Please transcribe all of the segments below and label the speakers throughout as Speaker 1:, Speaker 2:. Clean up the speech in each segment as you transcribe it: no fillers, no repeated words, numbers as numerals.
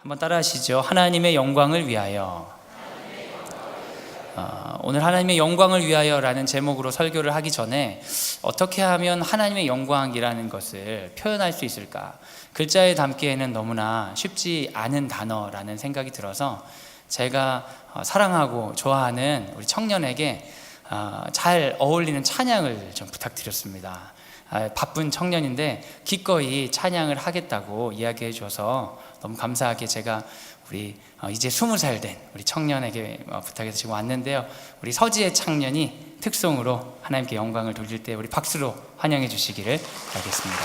Speaker 1: 한번 따라하시죠. 하나님의 영광을 위하여. 오늘 하나님의 영광을 위하여라는 제목으로 설교를 하기 전에 어떻게 하면 하나님의 영광이라는 것을 표현할 수 있을까? 글자에 담기에는 너무나 쉽지 않은 단어라는 생각이 들어서 제가 사랑하고 좋아하는 우리 청년에게 잘 어울리는 찬양을 좀 부탁드렸습니다. 바쁜 청년인데 기꺼이 찬양을 하겠다고 이야기해 줘서 너무 감사하게 제가 우리 이제 20살 된 우리 청년에게 부탁해서 지금 왔는데요. 우리 서지혜 청년이 특송으로 하나님께 영광을 돌릴 때 우리 박수로 환영해 주시기를 바라겠습니다.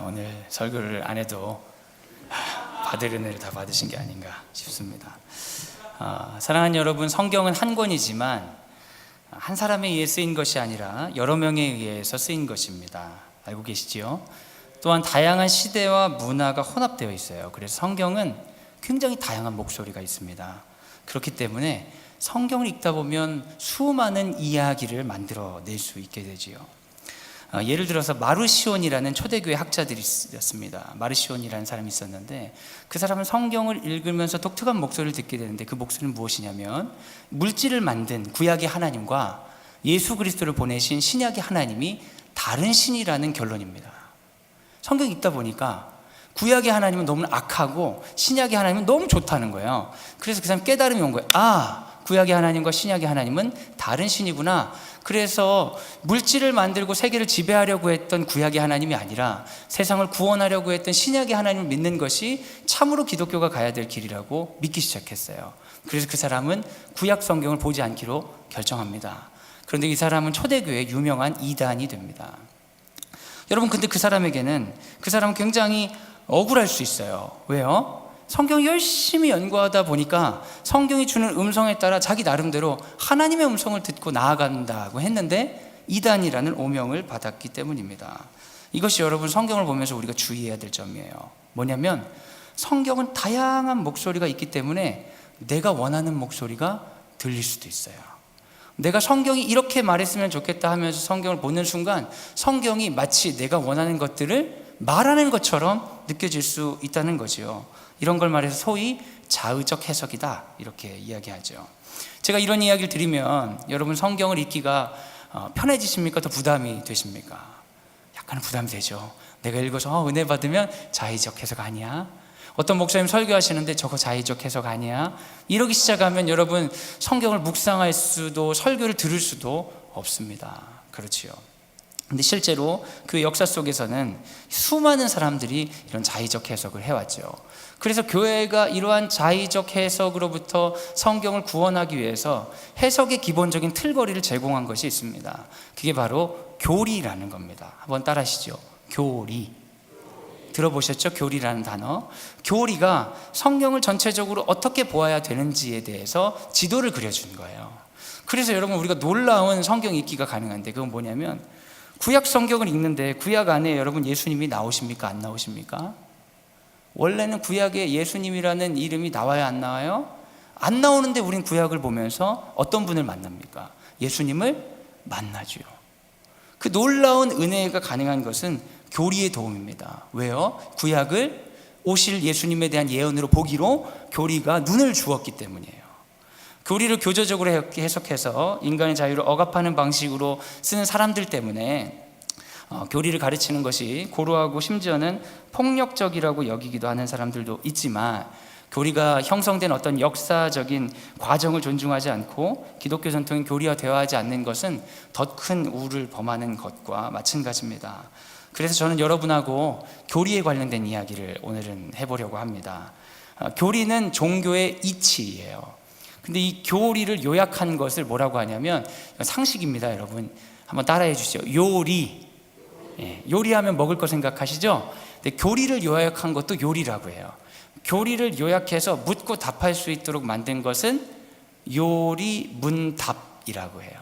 Speaker 1: 오늘 설교를 안 해도 받을 은혜를 다 받으신 게 아닌가 싶습니다. 사랑하는 여러분, 성경은 한 권이지만 한 사람에 의해 쓰인 것이 아니라 여러 명에 의해서 쓰인 것입니다. 알고 계시지요? 또한 다양한 시대와 문화가 혼합되어 있어요. 그래서 성경은 굉장히 다양한 목소리가 있습니다. 그렇기 때문에 성경을 읽다 보면 수많은 이야기를 만들어낼 수 있게 되지요. 예를 들어서 마르시온이라는 초대교회 학자들이 있었습니다. 마르시온이라는 사람이 있었는데 그 사람은 성경을 읽으면서 독특한 목소리를 듣게 되는데 그 목소리는 무엇이냐면 물질을 만든 구약의 하나님과 예수 그리스도를 보내신 신약의 하나님이 다른 신이라는 결론입니다. 성경 읽다 보니까 구약의 하나님은 너무 악하고 신약의 하나님은 너무 좋다는 거예요. 그래서 그 사람 깨달음이 온 거예요. 구약의 하나님과 신약의 하나님은 다른 신이구나. 그래서 물질을 만들고 세계를 지배하려고 했던 구약의 하나님이 아니라 세상을 구원하려고 했던 신약의 하나님을 믿는 것이 참으로 기독교가 가야 될 길이라고 믿기 시작했어요. 그래서 그 사람은 구약 성경을 보지 않기로 결정합니다. 그런데 이 사람은 초대교회의 유명한 이단이 됩니다. 여러분, 근데 그 사람은 굉장히 억울할 수 있어요. 왜요? 성경 열심히 연구하다 보니까 성경이 주는 음성에 따라 자기 나름대로 하나님의 음성을 듣고 나아간다고 했는데 이단이라는 오명을 받았기 때문입니다. 이것이 여러분 성경을 보면서 우리가 주의해야 될 점이에요. 뭐냐면 성경은 다양한 목소리가 있기 때문에 내가 원하는 목소리가 들릴 수도 있어요. 내가 성경이 이렇게 말했으면 좋겠다 하면서 성경을 보는 순간 성경이 마치 내가 원하는 것들을 말하는 것처럼 느껴질 수 있다는 거죠. 이런 걸 말해서 소위 자의적 해석이다 이렇게 이야기하죠. 제가 이런 이야기를 드리면 여러분 성경을 읽기가 편해지십니까? 더 부담이 되십니까? 약간 부담이 되죠. 내가 읽어서 은혜 받으면 자의적 해석 아니야? 어떤 목사님 설교하시는데 저거 자의적 해석 아니야? 이러기 시작하면 여러분 성경을 묵상할 수도 설교를 들을 수도 없습니다. 그렇지요. 근데 실제로 그 역사 속에서는 수많은 사람들이 이런 자의적 해석을 해왔죠. 그래서 교회가 이러한 자의적 해석으로부터 성경을 구원하기 위해서 해석의 기본적인 틀거리를 제공한 것이 있습니다. 그게 바로 교리라는 겁니다. 한번 따라하시죠. 교리. 들어보셨죠? 교리라는 단어. 교리가 성경을 전체적으로 어떻게 보아야 되는지에 대해서 지도를 그려준 거예요. 그래서 여러분 우리가 놀라운 성경 읽기가 가능한데 그건 뭐냐면 구약 성경을 읽는데 구약 안에 여러분 예수님이 나오십니까? 안 나오십니까? 원래는 구약에 예수님이라는 이름이 나와야 안 나와요? 안 나오는데 우린 구약을 보면서 어떤 분을 만납니까? 예수님을 만나죠. 그 놀라운 은혜가 가능한 것은 교리의 도움입니다. 왜요? 구약을 오실 예수님에 대한 예언으로 보기로 교리가 눈을 주었기 때문이에요. 교리를 교조적으로 해석해서 인간의 자유를 억압하는 방식으로 쓰는 사람들 때문에 교리를 가르치는 것이 고루하고 심지어는 폭력적이라고 여기기도 하는 사람들도 있지만 교리가 형성된 어떤 역사적인 과정을 존중하지 않고 기독교 전통인 교리와 대화하지 않는 것은 더 큰 우를 범하는 것과 마찬가지입니다. 그래서 저는 여러분하고 교리에 관련된 이야기를 오늘은 해보려고 합니다. 교리는 종교의 이치예요. 근데 이 교리를 요약한 것을 뭐라고 하냐면 상식입니다. 여러분 한번 따라해 주시죠. 요리. 요리하면 먹을 거 생각하시죠? 근데 교리를 요약한 것도 요리라고 해요. 교리를 요약해서 묻고 답할 수 있도록 만든 것은 요리문답이라고 해요.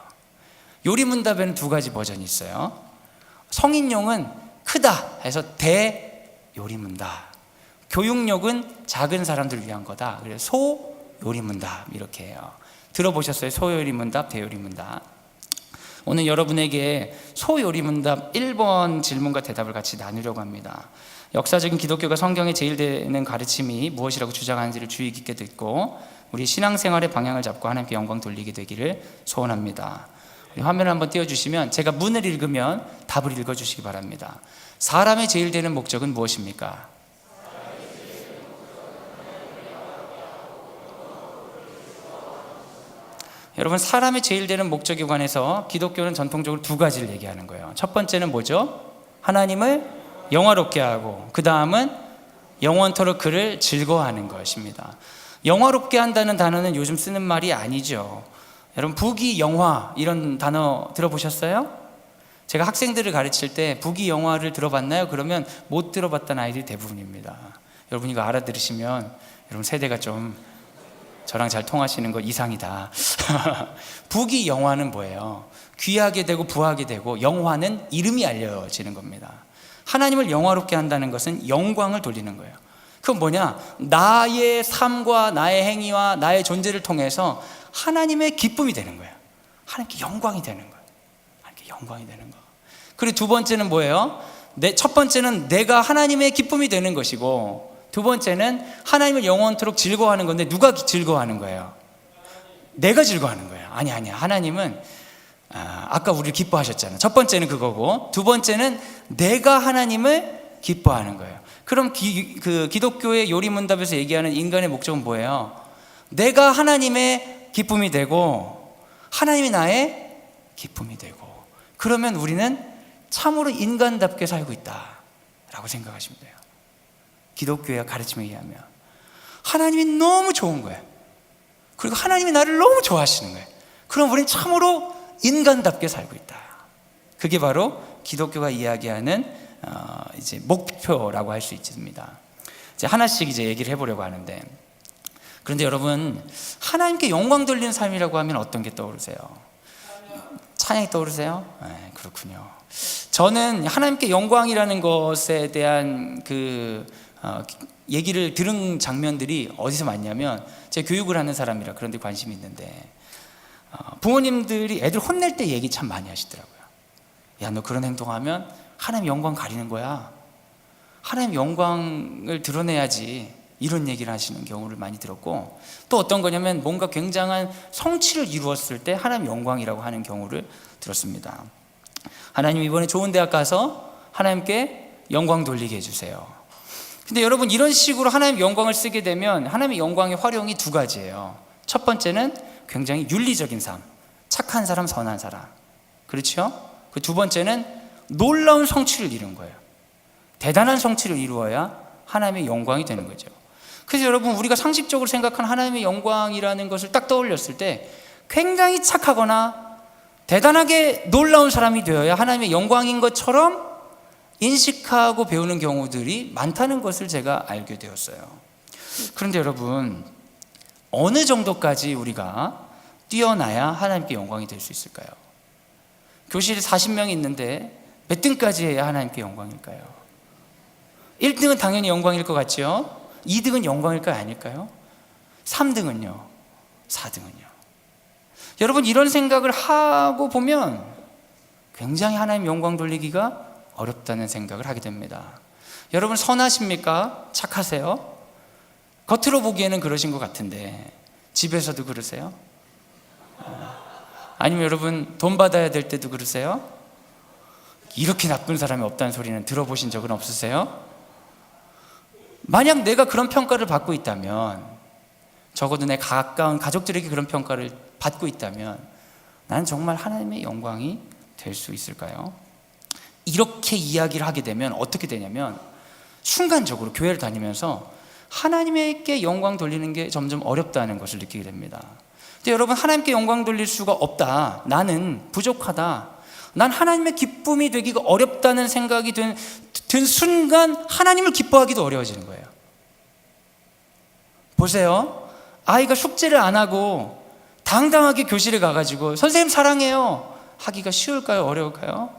Speaker 1: 요리문답에는 두 가지 버전이 있어요. 성인용은 크다 해서 대요리문답, 교육용은 작은 사람들을 위한 거다. 그래서 소요리문답 이렇게 해요. 들어보셨어요? 소요리문답, 대요리문답. 오늘 여러분에게 소요리문답 1번 질문과 대답을 같이 나누려고 합니다. 역사적인 기독교가 성경에 제일 되는 가르침이 무엇이라고 주장하는지를 주의 깊게 듣고 우리 신앙생활의 방향을 잡고 하나님께 영광 돌리게 되기를 소원합니다. 우리 화면을 한번 띄워주시면 제가 문을 읽으면 답을 읽어주시기 바랍니다. 사람의 제일 되는 목적은 무엇입니까? 여러분 사람의 제일 되는 목적에 관해서 기독교는 전통적으로 두 가지를 얘기하는 거예요. 첫 번째는 뭐죠? 하나님을 영화롭게 하고 그 다음은 영원토록 그를 즐거워하는 것입니다. 영화롭게 한다는 단어는 요즘 쓰는 말이 아니죠. 여러분 부귀영화 이런 단어 들어보셨어요? 제가 학생들을 가르칠 때 부귀 영화를 들어봤나요? 그러면 못 들어봤다는 아이들이 대부분입니다. 여러분 이거 알아들으시면 여러분 세대가 좀 저랑 잘 통하시는 거 이상이다. 부귀 영화는 뭐예요? 귀하게 되고 부하게 되고, 영화는 이름이 알려지는 겁니다. 하나님을 영화롭게 한다는 것은 영광을 돌리는 거예요. 그건 뭐냐? 나의 삶과 나의 행위와 나의 존재를 통해서 하나님의 기쁨이 되는 거예요. 하나님께 영광이 되는 거예요. 하나님께 영광이 되는 거. 그리고 두 번째는 뭐예요? 첫 번째는 내가 하나님의 기쁨이 되는 것이고, 두 번째는 하나님을 영원토록 즐거워하는 건데, 누가 즐거워하는 거예요? 내가 즐거워하는 거예요. 아니야. 하나님은 아까 우리를 기뻐하셨잖아요. 첫 번째는 그거고, 두 번째는 내가 하나님을 기뻐하는 거예요. 그럼 기독교의 요리문답에서 얘기하는 인간의 목적은 뭐예요? 내가 하나님의 기쁨이 되고 하나님이 나의 기쁨이 되고, 그러면 우리는 참으로 인간답게 살고 있다라고 생각하시면 돼요. 기독교의 가르침에 의하면 하나님이 너무 좋은 거예요. 그리고 하나님이 나를 너무 좋아하시는 거예요. 그럼 우리는 참으로 인간답게 살고 있다. 그게 바로 기독교가 이야기하는 이제 목표라고 할 수 있습니다. 이제 하나씩 이제 얘기를 해보려고 하는데, 그런데 여러분, 하나님께 영광 돌리는 삶이라고 하면 어떤 게 떠오르세요? 찬양이 떠오르세요? 네, 그렇군요. 저는 하나님께 영광이라는 것에 대한 얘기를 들은 장면들이 어디서 많냐면, 제가 교육을 하는 사람이라 그런 데 관심이 있는데, 부모님들이 애들 혼낼 때 얘기 참 많이 하시더라고요. 야, 너 그런 행동하면 하나님 영광 가리는 거야. 하나님 영광을 드러내야지. 이런 얘기를 하시는 경우를 많이 들었고, 또 어떤 거냐면 뭔가 굉장한 성취를 이루었을 때 하나님 영광이라고 하는 경우를 들었습니다. 하나님 이번에 좋은 대학 가서 하나님께 영광 돌리게 해주세요. 근데 여러분, 이런 식으로 하나님 영광을 쓰게 되면 하나님의 영광의 활용이 두 가지예요. 첫 번째는 굉장히 윤리적인 삶, 착한 사람, 선한 사람. 그렇죠? 그 두 번째는 놀라운 성취를 이룬 거예요. 대단한 성취를 이루어야 하나님의 영광이 되는 거죠. 그래서 여러분, 우리가 상식적으로 생각한 하나님의 영광이라는 것을 딱 떠올렸을 때 굉장히 착하거나 대단하게 놀라운 사람이 되어야 하나님의 영광인 것처럼 인식하고 배우는 경우들이 많다는 것을 제가 알게 되었어요. 그런데 여러분, 어느 정도까지 우리가 뛰어나야 하나님께 영광이 될 수 있을까요? 교실에 40명이 있는데 몇 등까지 해야 하나님께 영광일까요? 1등은 당연히 영광일 것 같죠? 2등은 영광일까요? 아닐까요? 3등은요? 4등은요? 여러분, 이런 생각을 하고 보면 굉장히 하나님 영광 돌리기가 어렵다는 생각을 하게 됩니다. 여러분, 선하십니까? 착하세요? 겉으로 보기에는 그러신 것 같은데 집에서도 그러세요? 아니면 여러분, 돈 받아야 될 때도 그러세요? 이렇게 나쁜 사람이 없다는 소리는 들어보신 적은 없으세요? 만약 내가 그런 평가를 받고 있다면, 적어도 내 가까운 가족들에게 그런 평가를 받고 있다면, 나는 정말 하나님의 영광이 될 수 있을까요? 이렇게 이야기를 하게 되면 어떻게 되냐면, 순간적으로 교회를 다니면서 하나님께 영광 돌리는 게 점점 어렵다는 것을 느끼게 됩니다. 근데 여러분, 하나님께 영광 돌릴 수가 없다, 나는 부족하다, 난 하나님의 기쁨이 되기가 어렵다는 생각이 든 순간 하나님을 기뻐하기도 어려워지는 거예요. 보세요. 아이가 숙제를 안 하고 당당하게 교실에 가가지고 선생님 사랑해요 하기가 쉬울까요? 어려울까요?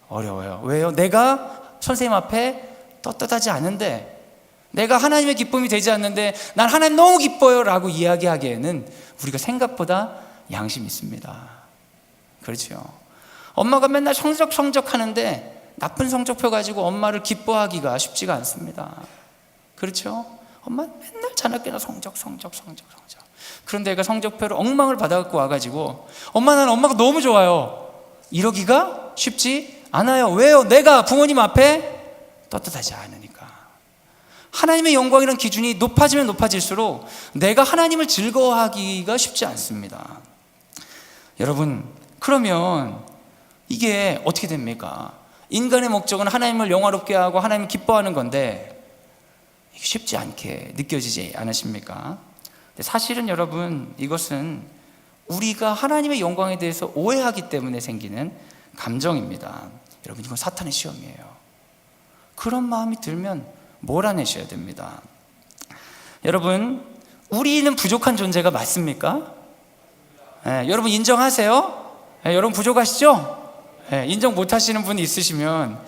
Speaker 1: 어려워요. 왜요? 내가 선생님 앞에 떳떳하지 않은데, 내가 하나님의 기쁨이 되지 않는데 난 하나님 너무 기뻐요 라고 이야기하기에는 우리가 생각보다 양심이 있습니다. 그렇죠? 엄마가 맨날 성적 하는데 나쁜 성적표 가지고 엄마를 기뻐하기가 쉽지가 않습니다. 그렇죠? 엄마 맨날 자나깨나 성적. 그런데 애가 성적표를 엉망을 받아갖고 와가지고 엄마, 난 엄마가 너무 좋아요 이러기가 쉽지 않아요. 왜요? 내가 부모님 앞에 떳떳하지 않으니까. 하나님의 영광이라는 기준이 높아지면 높아질수록 내가 하나님을 즐거워하기가 쉽지 않습니다. 여러분, 그러면 이게 어떻게 됩니까? 인간의 목적은 하나님을 영화롭게 하고 하나님을 기뻐하는 건데 이게 쉽지 않게 느껴지지 않으십니까? 사실은 여러분, 이것은 우리가 하나님의 영광에 대해서 오해하기 때문에 생기는 감정입니다. 여러분, 이건 사탄의 시험이에요. 그런 마음이 들면 몰아내셔야 됩니다. 여러분, 우리는 부족한 존재가 맞습니까? 여러분 인정하세요? 여러분 부족하시죠? 인정 못 하시는 분이 있으시면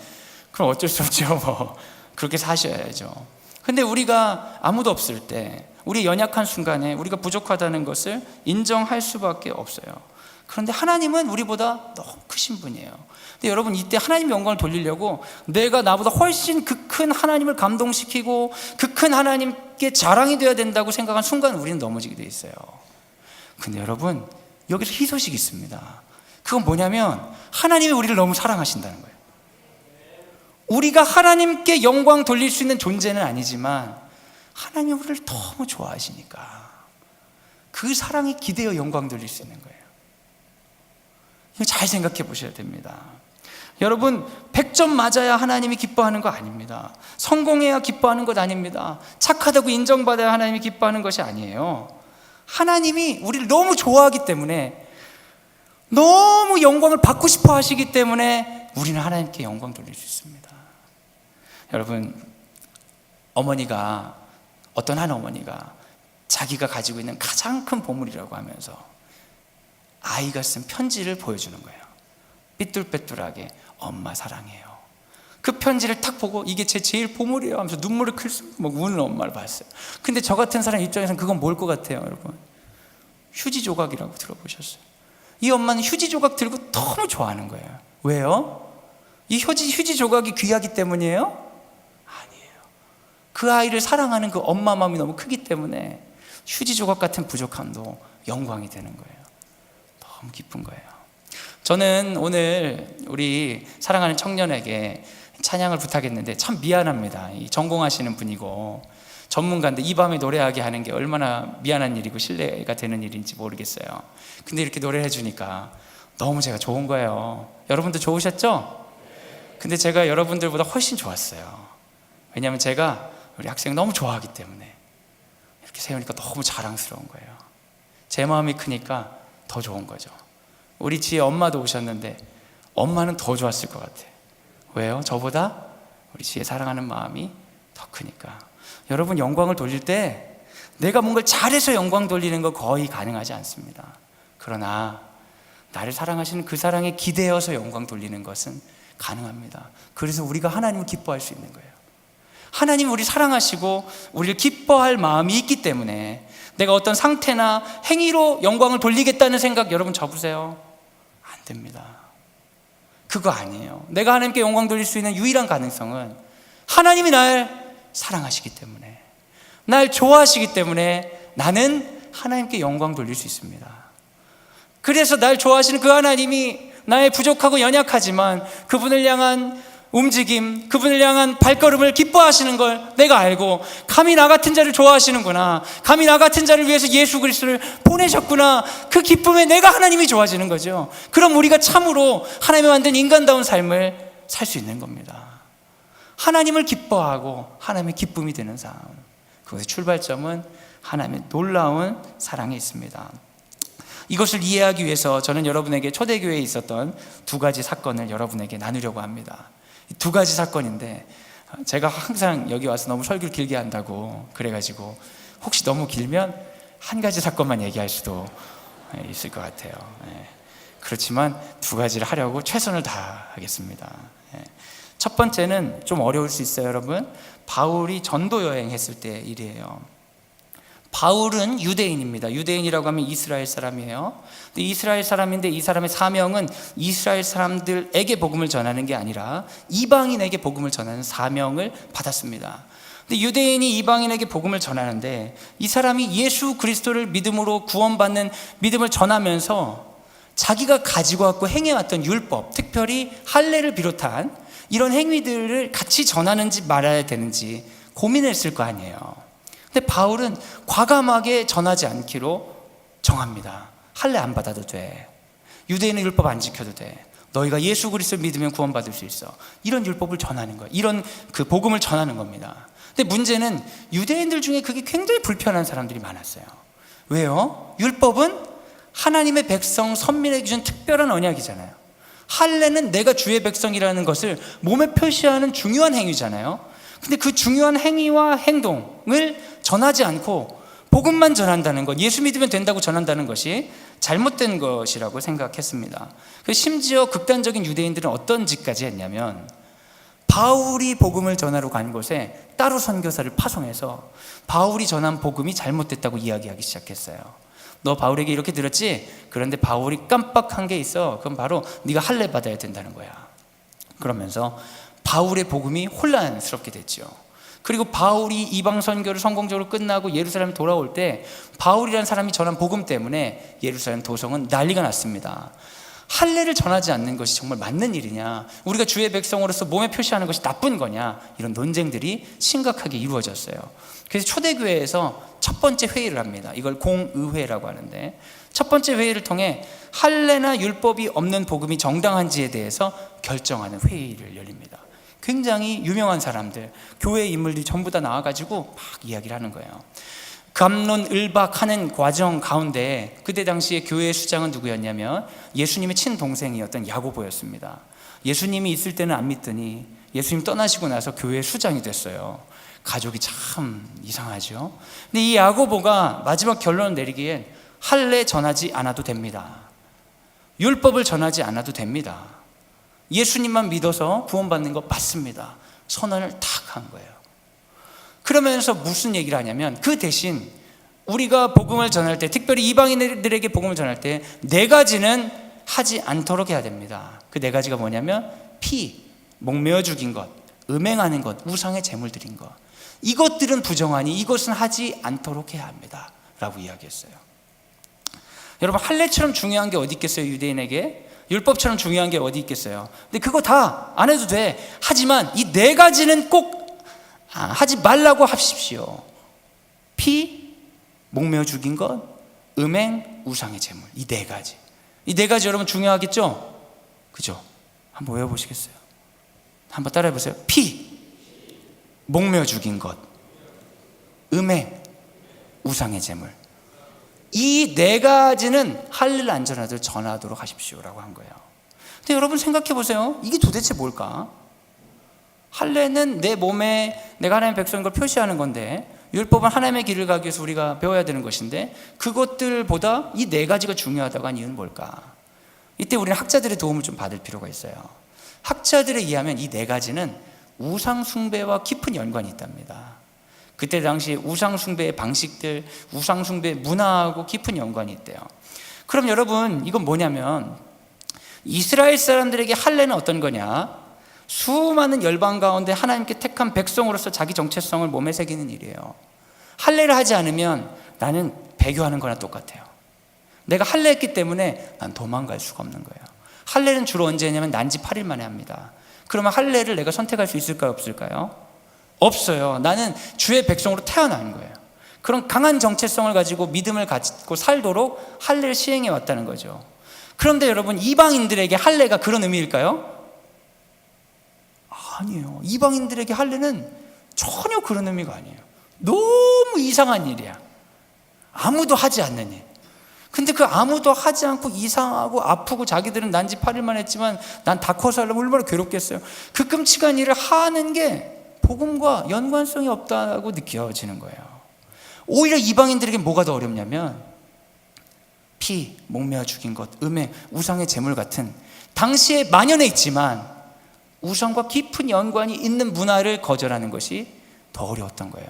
Speaker 1: 그럼 어쩔 수 없죠. 뭐 그렇게 사셔야죠. 근데 우리가 아무도 없을 때, 우리 연약한 순간에 우리가 부족하다는 것을 인정할 수밖에 없어요. 그런데 하나님은 우리보다 너무 크신 분이에요. 근데 여러분, 이때 하나님의 영광을 돌리려고 내가 나보다 훨씬 그 큰 하나님을 감동시키고 그 큰 하나님께 자랑이 되어야 된다고 생각한 순간 우리는 넘어지게 돼 있어요. 근데 여러분, 여기서 희소식이 있습니다. 그건 뭐냐면 하나님이 우리를 너무 사랑하신다는 거예요. 우리가 하나님께 영광 돌릴 수 있는 존재는 아니지만 하나님이 우리를 너무 좋아하시니까 그 사랑이 기대어 영광 돌릴 수 있는 거예요. 이거 잘 생각해 보셔야 됩니다. 여러분, 100점 맞아야 하나님이 기뻐하는 거 아닙니다. 성공해야 기뻐하는 것 아닙니다. 착하다고 인정받아야 하나님이 기뻐하는 것이 아니에요. 하나님이 우리를 너무 좋아하기 때문에, 너무 영광을 받고 싶어 하시기 때문에 우리는 하나님께 영광 돌릴 수 있습니다. 여러분, 어떤 한 어머니가 자기가 가지고 있는 가장 큰 보물이라고 하면서 아이가 쓴 편지를 보여주는 거예요. 삐뚤빼뚤하게, 엄마 사랑해요. 그 편지를 딱 보고 이게 제 제일 보물이에요 하면서 눈물을 막 우는 엄마를 봤어요. 근데 저 같은 사람 입장에서는 그건 뭘 것 같아요, 여러분? 휴지 조각이라고 들어보셨어요? 이 엄마는 휴지 조각 들고 너무 좋아하는 거예요. 왜요? 이 휴지 조각이 귀하기 때문이에요? 아니에요. 그 아이를 사랑하는 그 엄마 마음이 너무 크기 때문에 휴지 조각 같은 부족함도 영광이 되는 거예요. 너무 기쁜 거예요. 저는 오늘 우리 사랑하는 청년에게 찬양을 부탁했는데 참 미안합니다. 전공하시는 분이고 전문가인데 이 밤에 노래하게 하는 게 얼마나 미안한 일이고 신뢰가 되는 일인지 모르겠어요. 근데 이렇게 노래를 해주니까 너무 제가 좋은 거예요. 여러분도 좋으셨죠? 근데 제가 여러분들보다 훨씬 좋았어요. 왜냐하면 제가 우리 학생 너무 좋아하기 때문에 이렇게 세우니까 너무 자랑스러운 거예요. 제 마음이 크니까 더 좋은 거죠. 우리 지혜 엄마도 오셨는데 엄마는 더 좋았을 것 같아요. 왜요? 저보다 우리 지혜 사랑하는 마음이 더 크니까. 여러분, 영광을 돌릴 때 내가 뭔가를 잘해서 영광 돌리는 거 거의 가능하지 않습니다. 그러나 나를 사랑하시는 그 사랑에 기대어서 영광 돌리는 것은 가능합니다. 그래서 우리가 하나님을 기뻐할 수 있는 거예요. 하나님이 우리 사랑하시고 우리를 기뻐할 마음이 있기 때문에 내가 어떤 상태나 행위로 영광을 돌리겠다는 생각 여러분 접으세요. 안 됩니다. 그거 아니에요. 내가 하나님께 영광 돌릴 수 있는 유일한 가능성은 하나님이 날 사랑하시기 때문에, 날 좋아하시기 때문에 나는 하나님께 영광 돌릴 수 있습니다. 그래서 날 좋아하시는 그 하나님이 나의 부족하고 연약하지만 그분을 향한 움직임, 그분을 향한 발걸음을 기뻐하시는 걸 내가 알고, 감히 나 같은 자를 좋아하시는구나, 감히 나 같은 자를 위해서 예수 그리스도를 보내셨구나, 그 기쁨에 내가 하나님이 좋아지는 거죠. 그럼 우리가 참으로 하나님이 만든 인간다운 삶을 살 수 있는 겁니다. 하나님을 기뻐하고 하나님의 기쁨이 되는 삶, 그것의 출발점은 하나님의 놀라운 사랑에 있습니다. 이것을 이해하기 위해서 저는 여러분에게 초대교회에 있었던 두 가지 사건을 여러분에게 나누려고 합니다. 두 가지 사건인데 제가 항상 여기 와서 너무 설교를 길게 한다고 그래가지고 혹시 너무 길면 한 가지 사건만 얘기할 수도 있을 것 같아요. 그렇지만 두 가지를 하려고 최선을 다하겠습니다. 첫 번째는 좀 어려울 수 있어요, 여러분. 바울이 전도 여행했을 때 일이에요. 바울은 유대인입니다. 유대인이라고 하면 이스라엘 사람이에요. 근데 이스라엘 사람인데 이 사람의 사명은 이스라엘 사람들에게 복음을 전하는 게 아니라 이방인에게 복음을 전하는 사명을 받았습니다. 근데 유대인이 이방인에게 복음을 전하는데 이 사람이 예수 그리스도를 믿음으로 구원받는 믿음을 전하면서 자기가 가지고 왔고 행해왔던 율법, 특별히 할례를 비롯한 이런 행위들을 같이 전하는지 말아야 되는지 고민했을 거 아니에요. 근데 바울은 과감하게 전하지 않기로 정합니다. 할례 안 받아도 돼. 유대인은 율법 안 지켜도 돼. 너희가 예수 그리스도를 믿으면 구원받을 수 있어. 이런 율법을 전하는 거예요. 이런 그 복음을 전하는 겁니다. 근데 문제는 유대인들 중에 그게 굉장히 불편한 사람들이 많았어요. 왜요? 율법은 하나님의 백성 선민에게 준 특별한 언약이잖아요. 할례는 내가 주의 백성이라는 것을 몸에 표시하는 중요한 행위잖아요. 근데 그 중요한 행위와 행동을 전하지 않고 복음만 전한다는 것, 예수 믿으면 된다고 전한다는 것이 잘못된 것이라고 생각했습니다. 심지어 극단적인 유대인들은 어떤 짓까지 했냐면, 바울이 복음을 전하러 간 곳에 따로 선교사를 파송해서 바울이 전한 복음이 잘못됐다고 이야기하기 시작했어요. 너 바울에게 이렇게 들었지? 그런데 바울이 깜빡한 게 있어. 그럼 바로 네가 할례 받아야 된다는 거야. 그러면서 바울의 복음이 혼란스럽게 됐죠. 그리고 바울이 이방 선교를 성공적으로 끝나고 예루살렘에 돌아올 때 바울이라는 사람이 전한 복음 때문에 예루살렘 도성은 난리가 났습니다. 할례를 전하지 않는 것이 정말 맞는 일이냐, 우리가 주의 백성으로서 몸에 표시하는 것이 나쁜 거냐, 이런 논쟁들이 심각하게 이루어졌어요. 그래서 초대교회에서 첫 번째 회의를 합니다. 이걸 공의회라고 하는데, 첫 번째 회의를 통해 할례나 율법이 없는 복음이 정당한지에 대해서 결정하는 회의를 열립니다. 굉장히 유명한 사람들, 교회 인물들이 전부 다 나와가지고 막 이야기를 하는 거예요. 갑론을박하는 과정 가운데 그때 당시에 교회의 수장은 누구였냐면 예수님의 친동생이었던 야고보였습니다. 예수님이 있을 때는 안 믿더니 예수님 떠나시고 나서 교회의 수장이 됐어요. 가족이 참 이상하죠. 근데 이 야고보가 마지막 결론을 내리기엔 할례 전하지 않아도 됩니다. 율법을 전하지 않아도 됩니다. 예수님만 믿어서 구원받는 거 맞습니다. 선언을 탁 한 거예요. 그러면서 무슨 얘기를 하냐면, 그 대신 우리가 복음을 전할 때, 특별히 이방인들에게 복음을 전할 때 네 가지는 하지 않도록 해야 됩니다. 그 네 가지가 뭐냐면 피, 목매어 죽인 것, 음행하는 것, 우상의 제물 드린 것, 이것들은 부정하니 이것은 하지 않도록 해야 합니다 라고 이야기했어요. 여러분, 할례처럼 중요한 게 어디 있겠어요? 유대인에게 율법처럼 중요한 게 어디 있겠어요? 근데 그거 다 안 해도 돼. 하지만 이 네 가지는 꼭 하지 말라고 하십시오. 피, 목매어 죽인 것, 음행, 우상의 제물. 이 네 가지. 이 네 가지 여러분 중요하겠죠? 그죠? 한번 외워보시겠어요? 한번 따라해보세요. 피, 목매어 죽인 것, 음행, 우상의 제물. 이 네 가지는 할례를 안 전하도록 전하도록 하십시오라고 한 거예요. 근데 여러분 생각해 보세요. 이게 도대체 뭘까? 할례는 내 몸에 내가 하나님의 백성인 걸 표시하는 건데, 율법은 하나님의 길을 가기 위해서 우리가 배워야 되는 것인데, 그것들보다 이 네 가지가 중요하다고 한 이유는 뭘까? 이때 우리는 학자들의 도움을 좀 받을 필요가 있어요. 학자들에 의하면 이 네 가지는 우상 숭배와 깊은 연관이 있답니다. 그때 당시 우상 숭배의 방식들, 우상 숭배의 문화하고 깊은 연관이 있대요. 그럼 여러분, 이건 뭐냐면 이스라엘 사람들에게 할례는 어떤 거냐? 수많은 열방 가운데 하나님께 택한 백성으로서 자기 정체성을 몸에 새기는 일이에요. 할례를 하지 않으면 나는 배교하는 거나 똑같아요. 내가 할례했기 때문에 난 도망갈 수가 없는 거예요. 할례는 주로 언제 하냐면 난지 8일 만에 합니다. 그러면 할례를 내가 선택할 수 있을까요? 없을까요? 없어요. 나는 주의 백성으로 태어난 거예요. 그런 강한 정체성을 가지고 믿음을 갖고 살도록 할례를 시행해 왔다는 거죠. 그런데 여러분, 이방인들에게 할례가 그런 의미일까요? 아니에요. 이방인들에게 할례는 전혀 그런 의미가 아니에요. 너무 이상한 일이야. 아무도 하지 않는 일. 근데 그 아무도 하지 않고 이상하고 아프고 자기들은 난지 8일만 했지만 난 다 커서 하려면 얼마나 괴롭겠어요. 그 끔찍한 일을 하는 게 복음과 연관성이 없다고 느껴지는 거예요. 오히려 이방인들에게 뭐가 더 어렵냐면 피, 목매어 죽인 것, 음행, 우상의 제물 같은 당시에 만연해 있지만 우상과 깊은 연관이 있는 문화를 거절하는 것이 더 어려웠던 거예요.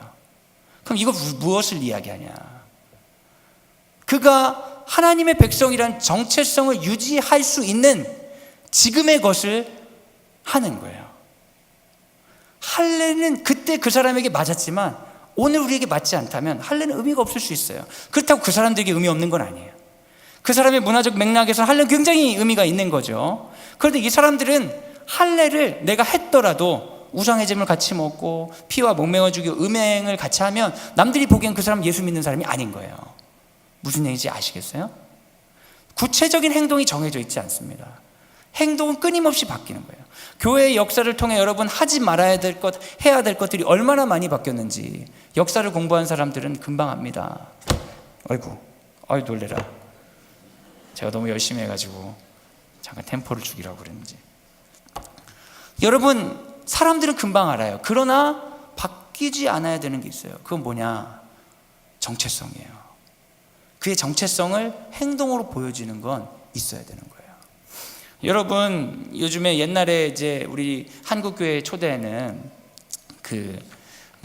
Speaker 1: 그럼 이거 무엇을 이야기하냐? 그가 하나님의 백성이란 정체성을 유지할 수 있는 지금의 것을 하는 거예요. 할례는 그때 그 사람에게 맞았지만 오늘 우리에게 맞지 않다면 할례는 의미가 없을 수 있어요. 그렇다고 그 사람들에게 의미 없는 건 아니에요. 그 사람의 문화적 맥락에서 할례는 굉장히 의미가 있는 거죠. 그런데 이 사람들은 할례를 내가 했더라도 우상의 제물 같이 먹고 피와 목매어 죽이고 음행을 같이 하면 남들이 보기엔 그 사람 예수 믿는 사람이 아닌 거예요. 무슨 얘기인지 아시겠어요? 구체적인 행동이 정해져 있지 않습니다. 행동은 끊임없이 바뀌는 거예요. 교회의 역사를 통해 여러분 하지 말아야 될 것, 해야 될 것들이 얼마나 많이 바뀌었는지 역사를 공부한 사람들은 금방 압니다. 아이고, 놀래라. 제가 너무 열심히 해가지고 잠깐 템포를 죽이라고 그랬는지. 여러분, 사람들은 금방 알아요. 그러나 바뀌지 않아야 되는 게 있어요. 그건 뭐냐? 정체성이에요. 그의 정체성을 행동으로 보여지는 건 있어야 되는 거예요. 여러분, 요즘에 옛날에 이제 우리 한국교회 초대에는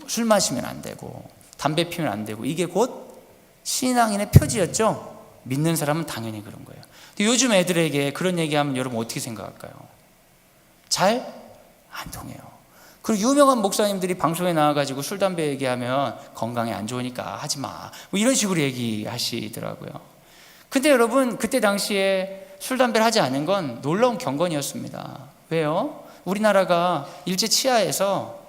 Speaker 1: 술 마시면 안 되고 담배 피우면 안 되고 이게 곧 신앙인의 표지였죠. 믿는 사람은 당연히 그런 거예요. 근데 요즘 애들에게 그런 얘기하면 여러분 어떻게 생각할까요? 잘 안 통해요. 그리고 유명한 목사님들이 방송에 나와가지고 술 담배 얘기하면 건강에 안 좋으니까 하지 마, 뭐 이런 식으로 얘기하시더라고요. 근데 여러분, 그때 당시에 술 담배를 하지 않은 건 놀라운 경건이었습니다. 왜요? 우리나라가 일제 치하에서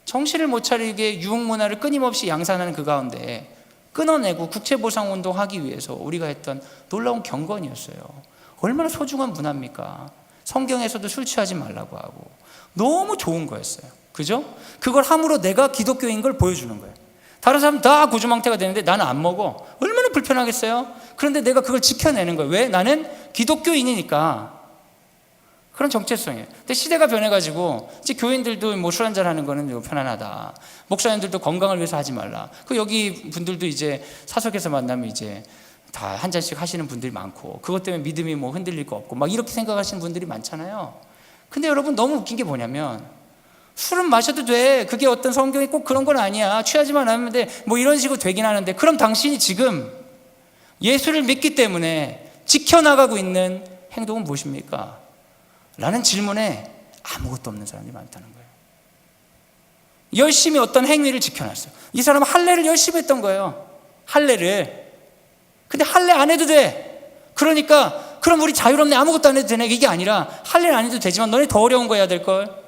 Speaker 1: 정신을 못 차리게 유흥 문화를 끊임없이 양산하는 그 가운데 끊어내고 국채보상운동 하기 위해서 우리가 했던 놀라운 경건이었어요. 얼마나 소중한 문화입니까? 성경에서도 술 취하지 말라고 하고 너무 좋은 거였어요. 그죠? 그걸 함으로 내가 기독교인 걸 보여주는 거예요. 다른 사람 다 구주망태가 되는데 나는 안 먹어. 얼마나 불편하겠어요? 그런데 내가 그걸 지켜내는 거예요. 왜? 나는 기독교인이니까. 그런 정체성이에요. 근데 시대가 변해가지고 이제 교인들도 뭐 술 한잔 하는 거는 편안하다. 목사님들도 건강을 위해서 하지 말라. 그 여기 분들도 이제 사석에서 만나면 이제 다 한 잔씩 하시는 분들이 많고 그것 때문에 믿음이 뭐 흔들릴 거 없고 막 이렇게 생각하시는 분들이 많잖아요. 근데 여러분, 너무 웃긴 게 뭐냐면 술은 마셔도 돼. 그게 어떤 성경이 꼭 그런 건 아니야. 취하지만 않으면 돼. 뭐 이런 식으로 되긴 하는데, 그럼 당신이 지금 예수를 믿기 때문에 지켜나가고 있는 행동은 무엇입니까? 라는 질문에 아무것도 없는 사람이 많다는 거예요. 열심히 어떤 행위를 지켜놨어요. 이 사람은 할례를 열심히 했던 거예요. 할례를. 근데 할례 안 해도 돼. 그러니까 그럼 우리 자유롭네, 아무것도 안 해도 되네, 이게 아니라 할례를 안 해도 되지만 너네 더 어려운 거 해야 될걸.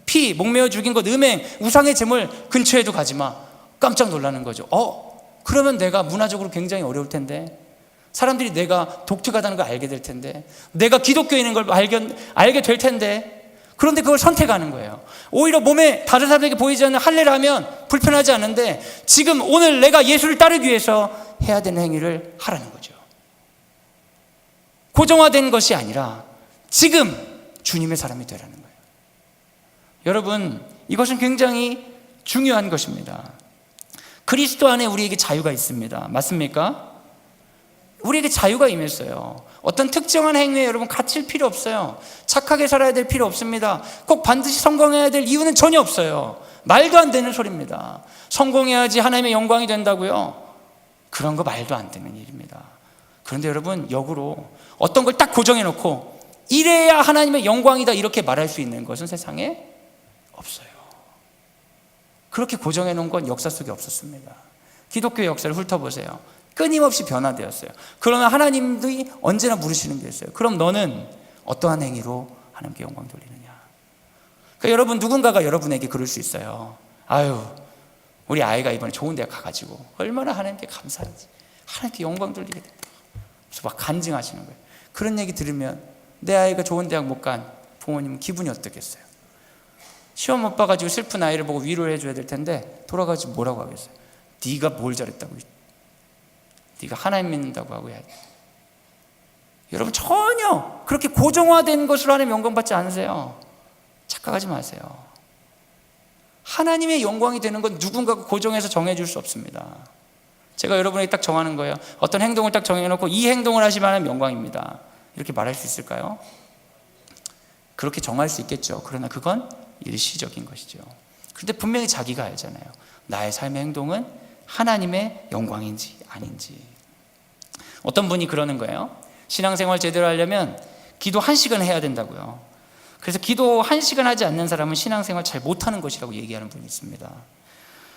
Speaker 1: 피, 목매어 죽인 것, 음행, 우상의 제물 근처에도 가지 마. 깜짝 놀라는 거죠. 그러면 내가 문화적으로 굉장히 어려울 텐데, 사람들이 내가 독특하다는 걸 알게 될 텐데, 내가 기독교인인 걸 알게 될 텐데, 그런데 그걸 선택하는 거예요. 오히려 몸에 다른 사람에게 보이지 않는 할례를 하면 불편하지 않은데, 지금 오늘 내가 예수를 따르기 위해서 해야 되는 행위를 하라는 거죠. 고정화된 것이 아니라 지금 주님의 사람이 되라는 거예요. 여러분, 이것은 굉장히 중요한 것입니다. 그리스도 안에 우리에게 자유가 있습니다. 맞습니까? 우리에게 자유가 임했어요. 어떤 특정한 행위에 여러분 갇힐 필요 없어요. 착하게 살아야 될 필요 없습니다. 꼭 반드시 성공해야 될 이유는 전혀 없어요. 말도 안 되는 소리입니다. 성공해야지 하나님의 영광이 된다고요? 그런 거 말도 안 되는 일입니다. 그런데 여러분, 역으로 어떤 걸 딱 고정해 놓고 이래야 하나님의 영광이다 이렇게 말할 수 있는 것은 세상에 없어요. 그렇게 고정해 놓은 건 역사 속에 없었습니다. 기독교 역사를 훑어보세요. 끊임없이 변화되었어요. 그러나 하나님들이 언제나 물으시는 게 있어요. 그럼 너는 어떠한 행위로 하나님께 영광 돌리느냐? 그러니까 여러분, 누군가가 여러분에게 그럴 수 있어요. 아유, 우리 아이가 이번에 좋은 대학 가가지고 얼마나 하나님께 감사한지, 하나님께 영광 돌리게 된다. 그래서 막 간증하시는 거예요. 그런 얘기 들으면 내 아이가 좋은 대학 못 간 부모님은 기분이 어떻겠어요? 시험 못 봐가지고 슬픈 아이를 보고 위로를 해줘야 될 텐데 돌아가지고 뭐라고 하겠어요? 네가 뭘 잘했다고, 네가 하나님 믿는다고 하고 해야지. 여러분, 전혀 그렇게 고정화된 것으로 하나님 영광 받지 않으세요. 착각하지 마세요. 하나님의 영광이 되는 건 누군가가 고정해서 정해줄 수 없습니다. 제가 여러분에게 딱 정하는 거예요. 어떤 행동을 딱 정해놓고 이 행동을 하시면 하나님 영광입니다, 이렇게 말할 수 있을까요? 그렇게 정할 수 있겠죠. 그러나 그건 일시적인 것이죠. 그런데 분명히 자기가 알잖아요. 나의 삶의 행동은 하나님의 영광인지 아닌지. 어떤 분이 그러는 거예요. 신앙생활 제대로 하려면 기도 1시간 해야 된다고요. 그래서 기도 1시간 하지 않는 사람은 신앙생활 잘 못하는 것이라고 얘기하는 분이 있습니다.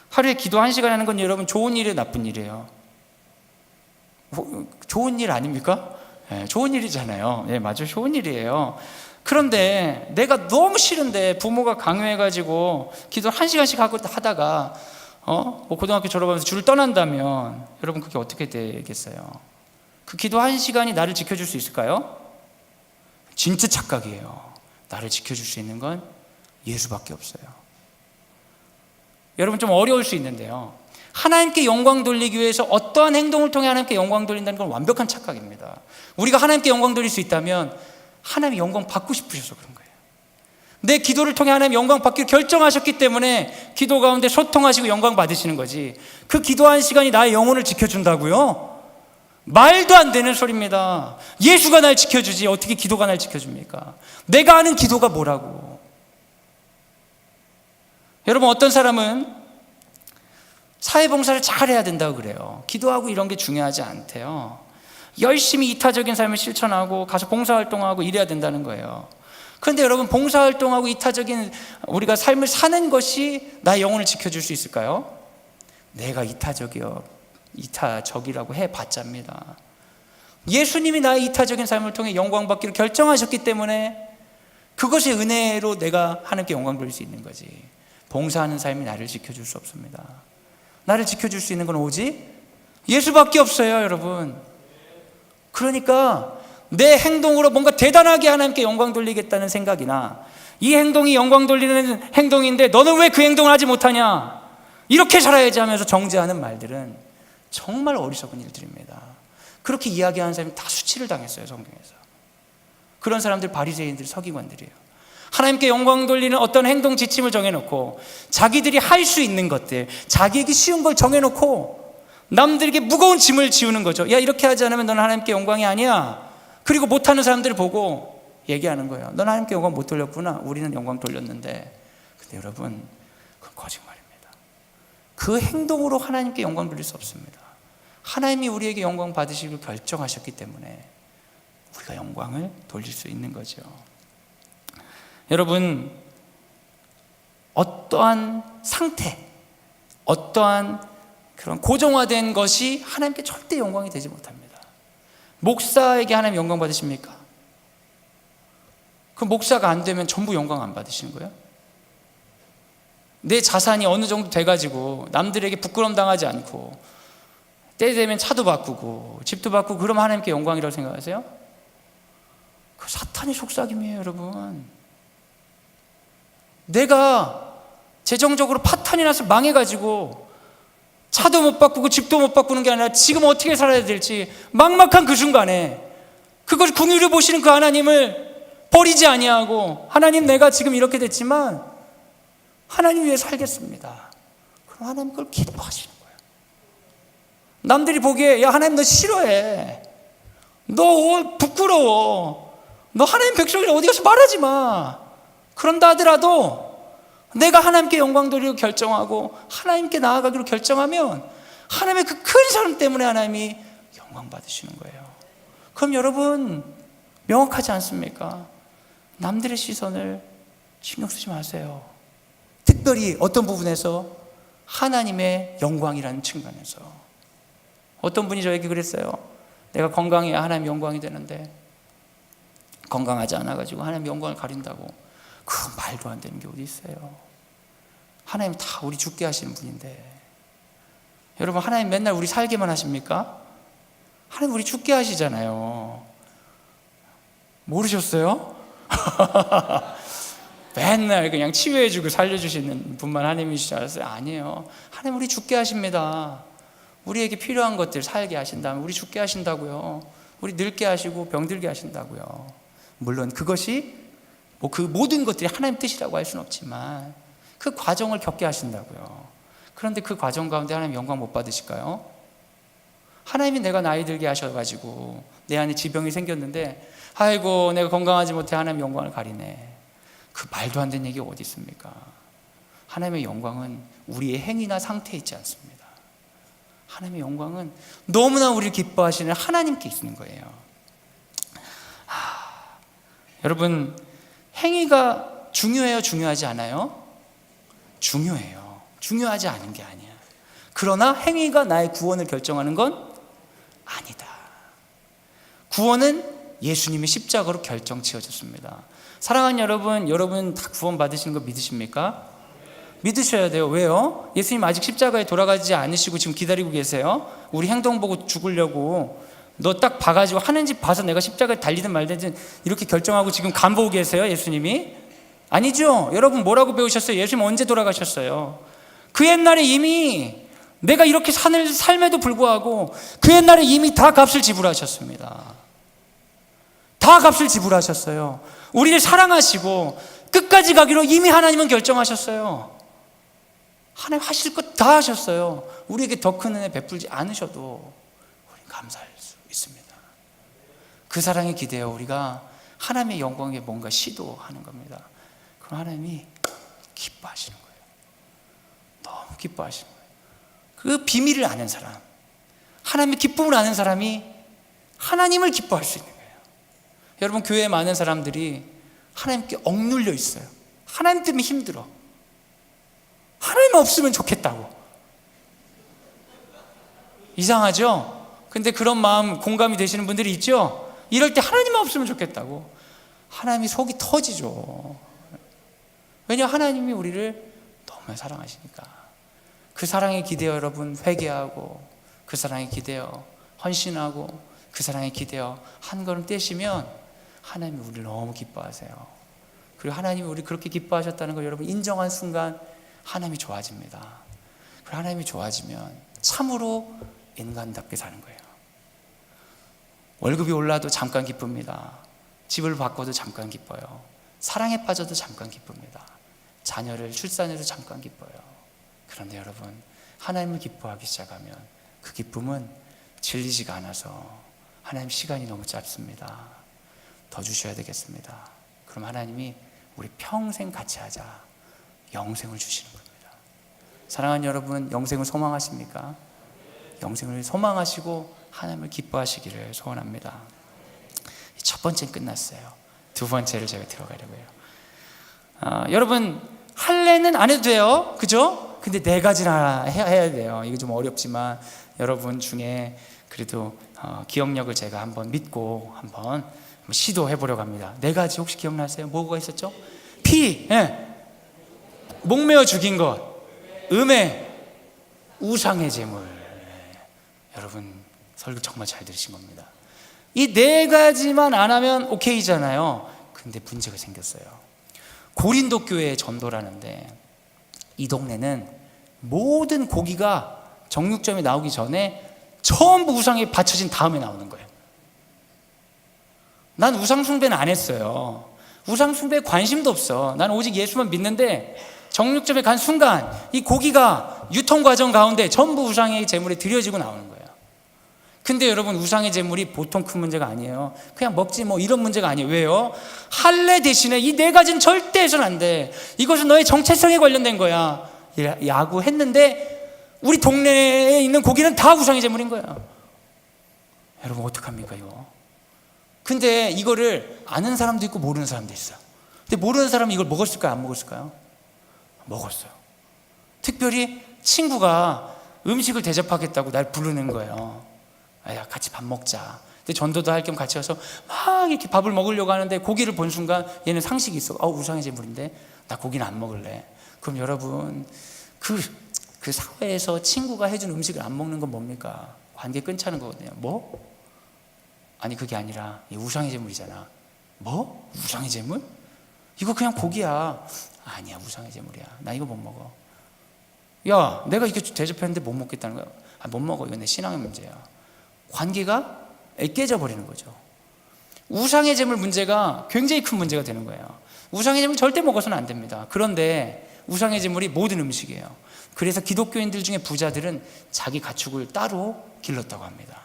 Speaker 1: 하루에 기도 1시간 하는 건 여러분 좋은 일이에요, 나쁜 일이에요? 좋은 일 아닙니까? 네, 좋은 일이잖아요. 네, 맞아요. 좋은 일이에요. 그런데 내가 너무 싫은데 부모가 강요해가지고 기도를 1시간씩 하다가 뭐 고등학교 졸업하면서 줄을 떠난다면 여러분, 그게 어떻게 되겠어요? 그 기도 1시간이 나를 지켜줄 수 있을까요? 진짜 착각이에요. 나를 지켜줄 수 있는 건 예수밖에 없어요. 여러분, 좀 어려울 수 있는데요, 하나님께 영광 돌리기 위해서 어떠한 행동을 통해 하나님께 영광 돌린다는 건 완벽한 착각입니다. 우리가 하나님께 영광 돌릴 수 있다면 하나님의 영광 받고 싶으셔서 그런 거예요. 내 기도를 통해 하나님 영광 받기를 결정하셨기 때문에 기도 가운데 소통하시고 영광 받으시는 거지, 그 기도한 시간이 나의 영혼을 지켜준다고요? 말도 안 되는 소리입니다. 예수가 날 지켜주지 어떻게 기도가 날 지켜줍니까? 내가 하는 기도가 뭐라고. 여러분, 어떤 사람은 사회봉사를 잘해야 된다고 그래요. 기도하고 이런 게 중요하지 않대요. 열심히 이타적인 삶을 실천하고 가서 봉사활동하고 이래야 된다는 거예요. 그런데 여러분, 봉사활동하고 이타적인 우리가 삶을 사는 것이 나의 영혼을 지켜줄 수 있을까요? 내가 이타적이라고 해봤자입니다. 예수님이 나의 이타적인 삶을 통해 영광 받기를 결정하셨기 때문에 그것의 은혜로 내가 하나님께 영광 돌릴 수 있는 거지, 봉사하는 삶이 나를 지켜줄 수 없습니다. 나를 지켜줄 수 있는 건 오직 예수밖에 없어요, 여러분. 그러니까 내 행동으로 뭔가 대단하게 하나님께 영광 돌리겠다는 생각이나, 이 행동이 영광 돌리는 행동인데 너는 왜 그 행동을 하지 못하냐, 이렇게 살아야지 하면서 정죄하는 말들은 정말 어리석은 일들입니다. 그렇게 이야기하는 사람이 다 수치를 당했어요, 성경에서. 그런 사람들 바리새인들, 서기관들이에요. 하나님께 영광 돌리는 어떤 행동 지침을 정해놓고 자기들이 할 수 있는 것들, 자기에게 쉬운 걸 정해놓고 남들에게 무거운 짐을 지우는 거죠. 야, 이렇게 하지 않으면 너는 하나님께 영광이 아니야. 그리고 못하는 사람들을 보고 얘기하는 거예요. 넌 하나님께 영광 못 돌렸구나. 우리는 영광 돌렸는데. 근데 여러분, 그건 거짓말입니다. 그 행동으로 하나님께 영광 돌릴 수 없습니다. 하나님이 우리에게 영광 받으시기를 결정하셨기 때문에 우리가 영광을 돌릴 수 있는 거죠. 여러분, 어떠한 상태, 어떠한 그런 고정화된 것이 하나님께 절대 영광이 되지 못합니다. 목사에게 하나님 영광 받으십니까? 그 목사가 안 되면 전부 영광 안 받으시는 거예요? 내 자산이 어느 정도 돼가지고 남들에게 부끄러움 당하지 않고 때 되면 차도 바꾸고 집도 바꾸고 그러면 하나님께 영광이라고 생각하세요? 그 사탄의 속삭임이에요, 여러분. 내가 재정적으로 파탄이 나서 망해가지고 차도 못 바꾸고 집도 못 바꾸는 게 아니라 지금 어떻게 살아야 될지 막막한 그 순간에 그걸 긍휼히 보시는 그 하나님을 버리지 아니하고, 하나님 내가 지금 이렇게 됐지만 하나님 위해 살겠습니다. 그럼 하나님 그걸 기뻐하시는 거예요. 남들이 보기에 야, 하나님 너 싫어해, 너 부끄러워, 너 하나님 백성이라 어디 가서 말하지 마. 그런다 하더라도 내가 하나님께 영광 돌리고 결정하고 하나님께 나아가기로 결정하면 하나님의 그 큰 사랑 때문에 하나님이 영광 받으시는 거예요. 그럼 여러분, 명확하지 않습니까? 남들의 시선을 신경 쓰지 마세요. 특별히 어떤 부분에서 하나님의 영광이라는 측면에서. 어떤 분이 저에게 그랬어요. 내가 건강해야 하나님 영광이 되는데 건강하지 않아가지고 하나님 영광을 가린다고. 그 말도 안 되는 게 어디 있어요. 하나님 다 우리 죽게 하시는 분인데. 여러분, 하나님 맨날 우리 살게만 하십니까? 하나님 우리 죽게 하시잖아요. 모르셨어요? 맨날 그냥 치유해주고 살려주시는 분만 하나님이신 줄 알았어요? 아니에요. 하나님 우리 죽게 하십니다. 우리에게 필요한 것들 살게 하신다면 우리 죽게 하신다고요. 우리 늙게 하시고 병들게 하신다고요. 물론 그것이 그 모든 것들이 하나님 뜻이라고 할 수는 없지만 그 과정을 겪게 하신다고요. 그런데 그 과정 가운데 하나님 영광 못 받으실까요? 하나님이 내가 나이 들게 하셔가지고 내 안에 지병이 생겼는데 아이고 내가 건강하지 못해 하나님 영광을 가리네. 그 말도 안 되는 얘기가 어디 있습니까? 하나님의 영광은 우리의 행위나 상태에 있지 않습니다. 하나님의 영광은 너무나 우리를 기뻐하시는 하나님께 있는 거예요. 여러분, 행위가 중요해요? 중요하지 않아요? 중요해요. 중요하지 않은 게 아니야. 그러나 행위가 나의 구원을 결정하는 건 아니다. 구원은 예수님이 십자가로 결정 지어졌습니다. 사랑하는 여러분, 여러분 다 구원 받으시는 거 믿으십니까? 믿으셔야 돼요. 왜요? 예수님 아직 십자가에 돌아가지 않으시고 지금 기다리고 계세요. 우리 행동 보고 죽으려고 너 딱 봐가지고 하는 집 봐서 내가 십자가에 달리든 말든 이렇게 결정하고 지금 간 보고 계세요, 예수님이? 아니죠. 여러분 뭐라고 배우셨어요? 예수님 언제 돌아가셨어요? 그 옛날에 이미 내가 이렇게 삶에도 불구하고 그 옛날에 이미 다 값을 지불하셨습니다. 다 값을 지불하셨어요. 우리를 사랑하시고 끝까지 가기로 이미 하나님은 결정하셨어요. 하나님 하실 것 다 하셨어요. 우리에게 더 큰 은혜 베풀지 않으셔도 우리는 감사할 수 있습니다. 그 사랑에 기대어 우리가 하나님의 영광에 뭔가 시도하는 겁니다. 그럼 하나님이 기뻐하시는 거예요. 너무 기뻐하시는 거예요. 그 비밀을 아는 사람, 하나님의 기쁨을 아는 사람이 하나님을 기뻐할 수 있는 거예요. 여러분, 교회에 많은 사람들이 하나님께 억눌려 있어요. 하나님 때문에 힘들어. 하나님 없으면 좋겠다고. 이상하죠? 근데 그런 마음 공감이 되시는 분들이 있죠? 이럴 때 하나님만 없으면 좋겠다고. 하나님이 속이 터지죠. 왜냐, 하나님이 우리를 너무 사랑하시니까. 그 사랑에 기대어 여러분 회개하고, 그 사랑에 기대어 헌신하고, 그 사랑에 기대어 한 걸음 떼시면 하나님이 우리를 너무 기뻐하세요. 그리고 하나님이 우리 그렇게 기뻐하셨다는 걸 여러분 인정한 순간 하나님이 좋아집니다. 그리고 하나님이 좋아지면 참으로 인간답게 사는 거예요. 월급이 올라도 잠깐 기쁩니다. 집을 바꿔도 잠깐 기뻐요. 사랑에 빠져도 잠깐 기쁩니다. 자녀를 출산해도 잠깐 기뻐요. 그런데 여러분, 하나님을 기뻐하기 시작하면 그 기쁨은 질리지가 않아서 하나님 시간이 너무 짧습니다. 더 주셔야 되겠습니다. 그럼 하나님이 우리 평생 같이 하자, 영생을 주시는 겁니다. 사랑하는 여러분, 영생을 소망하십니까? 영생을 소망하시고 하나님을 기뻐하시기를 소원합니다. 첫 번째는 끝났어요. 두 번째를 제가 들어가려고요. 여러분, 할례는 안 해도 돼요, 그죠? 근데 4가지나 해야 돼요. 이게 좀 어렵지만 여러분 중에 그래도 기억력을 제가 한번 믿고 한번 시도해 보려고 합니다. 4가지 혹시 기억나세요? 뭐가 있었죠? 피, 목매어 죽인 것, 음해, 우상의 제물. 여러분, 설교 정말 잘 들으신 겁니다. 이 4가지만 안 하면 오케이잖아요. 근데 문제가 생겼어요. 고린도 교회에 전도를 하는데 이 동네는 모든 고기가 정육점에 나오기 전에 전부 우상에 바쳐진 다음에 나오는 거예요. 난 우상숭배는 안 했어요. 우상숭배에 관심도 없어. 난 오직 예수만 믿는데 정육점에 간 순간 이 고기가 유통과정 가운데 전부 우상의 제물에 드려지고 나오는 거예요. 근데 여러분, 우상의 제물이 보통 큰 문제가 아니에요. 그냥 먹지 뭐 이런 문제가 아니에요. 왜요? 할례 대신에 이 4가지는 절대 해서는 안 돼. 이것은 너의 정체성에 관련된 거야. 야구했는데 우리 동네에 있는 고기는 다 우상의 제물인 거예요. 여러분, 어떡합니까 이거? 근데 이거를 아는 사람도 있고 모르는 사람도 있어요. 근데 모르는 사람은 이걸 먹었을까요? 안 먹었을까요? 먹었어요. 특별히 친구가 음식을 대접하겠다고 날 부르는 거예요. 야, 같이 밥 먹자. 근데 전도도 할 겸 같이 와서 막 이렇게 밥을 먹으려고 하는데 고기를 본 순간 얘는 상식이 있어. 우상의 제물인데 나 고기는 안 먹을래. 그럼 여러분, 그 사회에서 친구가 해준 음식을 안 먹는 건 뭡니까? 관계 끊자는 거거든요. 뭐? 아니, 그게 아니라 이 우상의 제물이잖아. 뭐? 우상의 제물? 이거 그냥 고기야. 아니야, 우상의 제물이야. 나 이거 못 먹어. 야, 내가 이거 대접했는데 못 먹겠다는 거야. 못 먹어. 이건 내 신앙의 문제야. 관계가 깨져 버리는 거죠. 우상의 제물 문제가 굉장히 큰 문제가 되는 거예요. 우상의 제물 절대 먹어서는 안 됩니다. 그런데 우상의 제물이 모든 음식이에요. 그래서 기독교인들 중에 부자들은 자기 가축을 따로 길렀다고 합니다.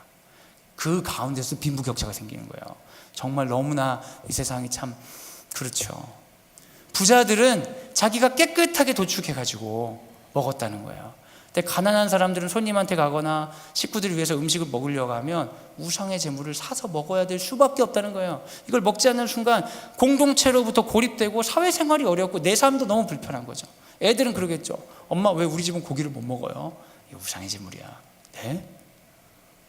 Speaker 1: 그 가운데서 빈부격차가 생기는 거예요. 정말 너무나 이 세상이 참 그렇죠. 부자들은 자기가 깨끗하게 도축해가지고 먹었다는 거예요. 근데 가난한 사람들은 손님한테 가거나 식구들을 위해서 음식을 먹으려고 하면 우상의 제물을 사서 먹어야 될 수밖에 없다는 거예요. 이걸 먹지 않는 순간 공동체로부터 고립되고 사회생활이 어렵고 내 삶도 너무 불편한 거죠. 애들은 그러겠죠. 엄마, 왜 우리 집은 고기를 못 먹어요? 이거 우상의 제물이야. 네?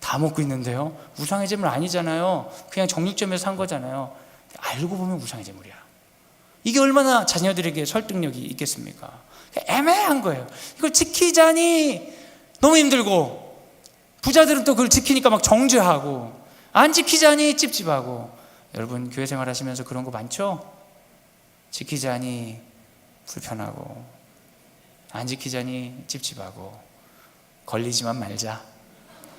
Speaker 1: 다 먹고 있는데요. 우상의 제물 아니잖아요. 그냥 정육점에서 산 거잖아요. 알고 보면 우상의 제물이야. 이게 얼마나 자녀들에게 설득력이 있겠습니까? 애매한 거예요. 이걸 지키자니 너무 힘들고, 부자들은 또 그걸 지키니까 막 정죄하고, 안 지키자니 찝찝하고. 여러분, 교회 생활 하시면서 그런 거 많죠? 지키자니 불편하고, 안 지키자니 찝찝하고, 걸리지만 말자,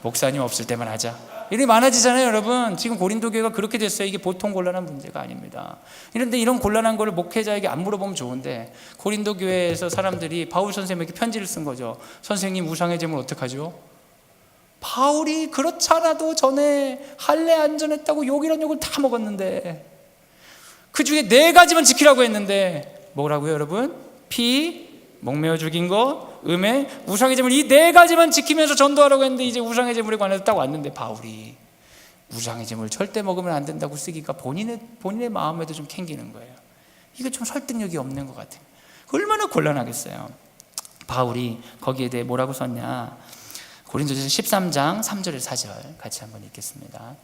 Speaker 1: 목사님 없을 때만 하자, 일이 많아지잖아요, 여러분. 지금 고린도 교회가 그렇게 됐어요. 이게 보통 곤란한 문제가 아닙니다. 그런데 이런 곤란한 거를 목회자에게 안 물어보면 좋은데, 고린도 교회에서 사람들이 바울 선생님에게 편지를 쓴 거죠. 선생님, 우상의 제물 어떡하죠? 바울이 그렇잖아도 전에 할례 안 전했다고 욕이란 욕을 다 먹었는데, 그 중에 4가지만 지키라고 했는데 뭐라고요, 여러분? 피, 목매어 죽인 거, 음행, 우상의 제물, 이 4가지만 지키면서 전도하라고 했는데 이제 우상의 제물에 관해서 딱 왔는데 바울이 우상의 제물 절대 먹으면 안 된다고 쓰기가 본인의 마음에도 좀 캥기는 거예요. 이게 좀 설득력이 없는 것 같아요. 얼마나 곤란하겠어요. 바울이 거기에 대해 뭐라고 썼냐? 고린도전서 13장 3절에서 4절 같이 한번 읽겠습니다.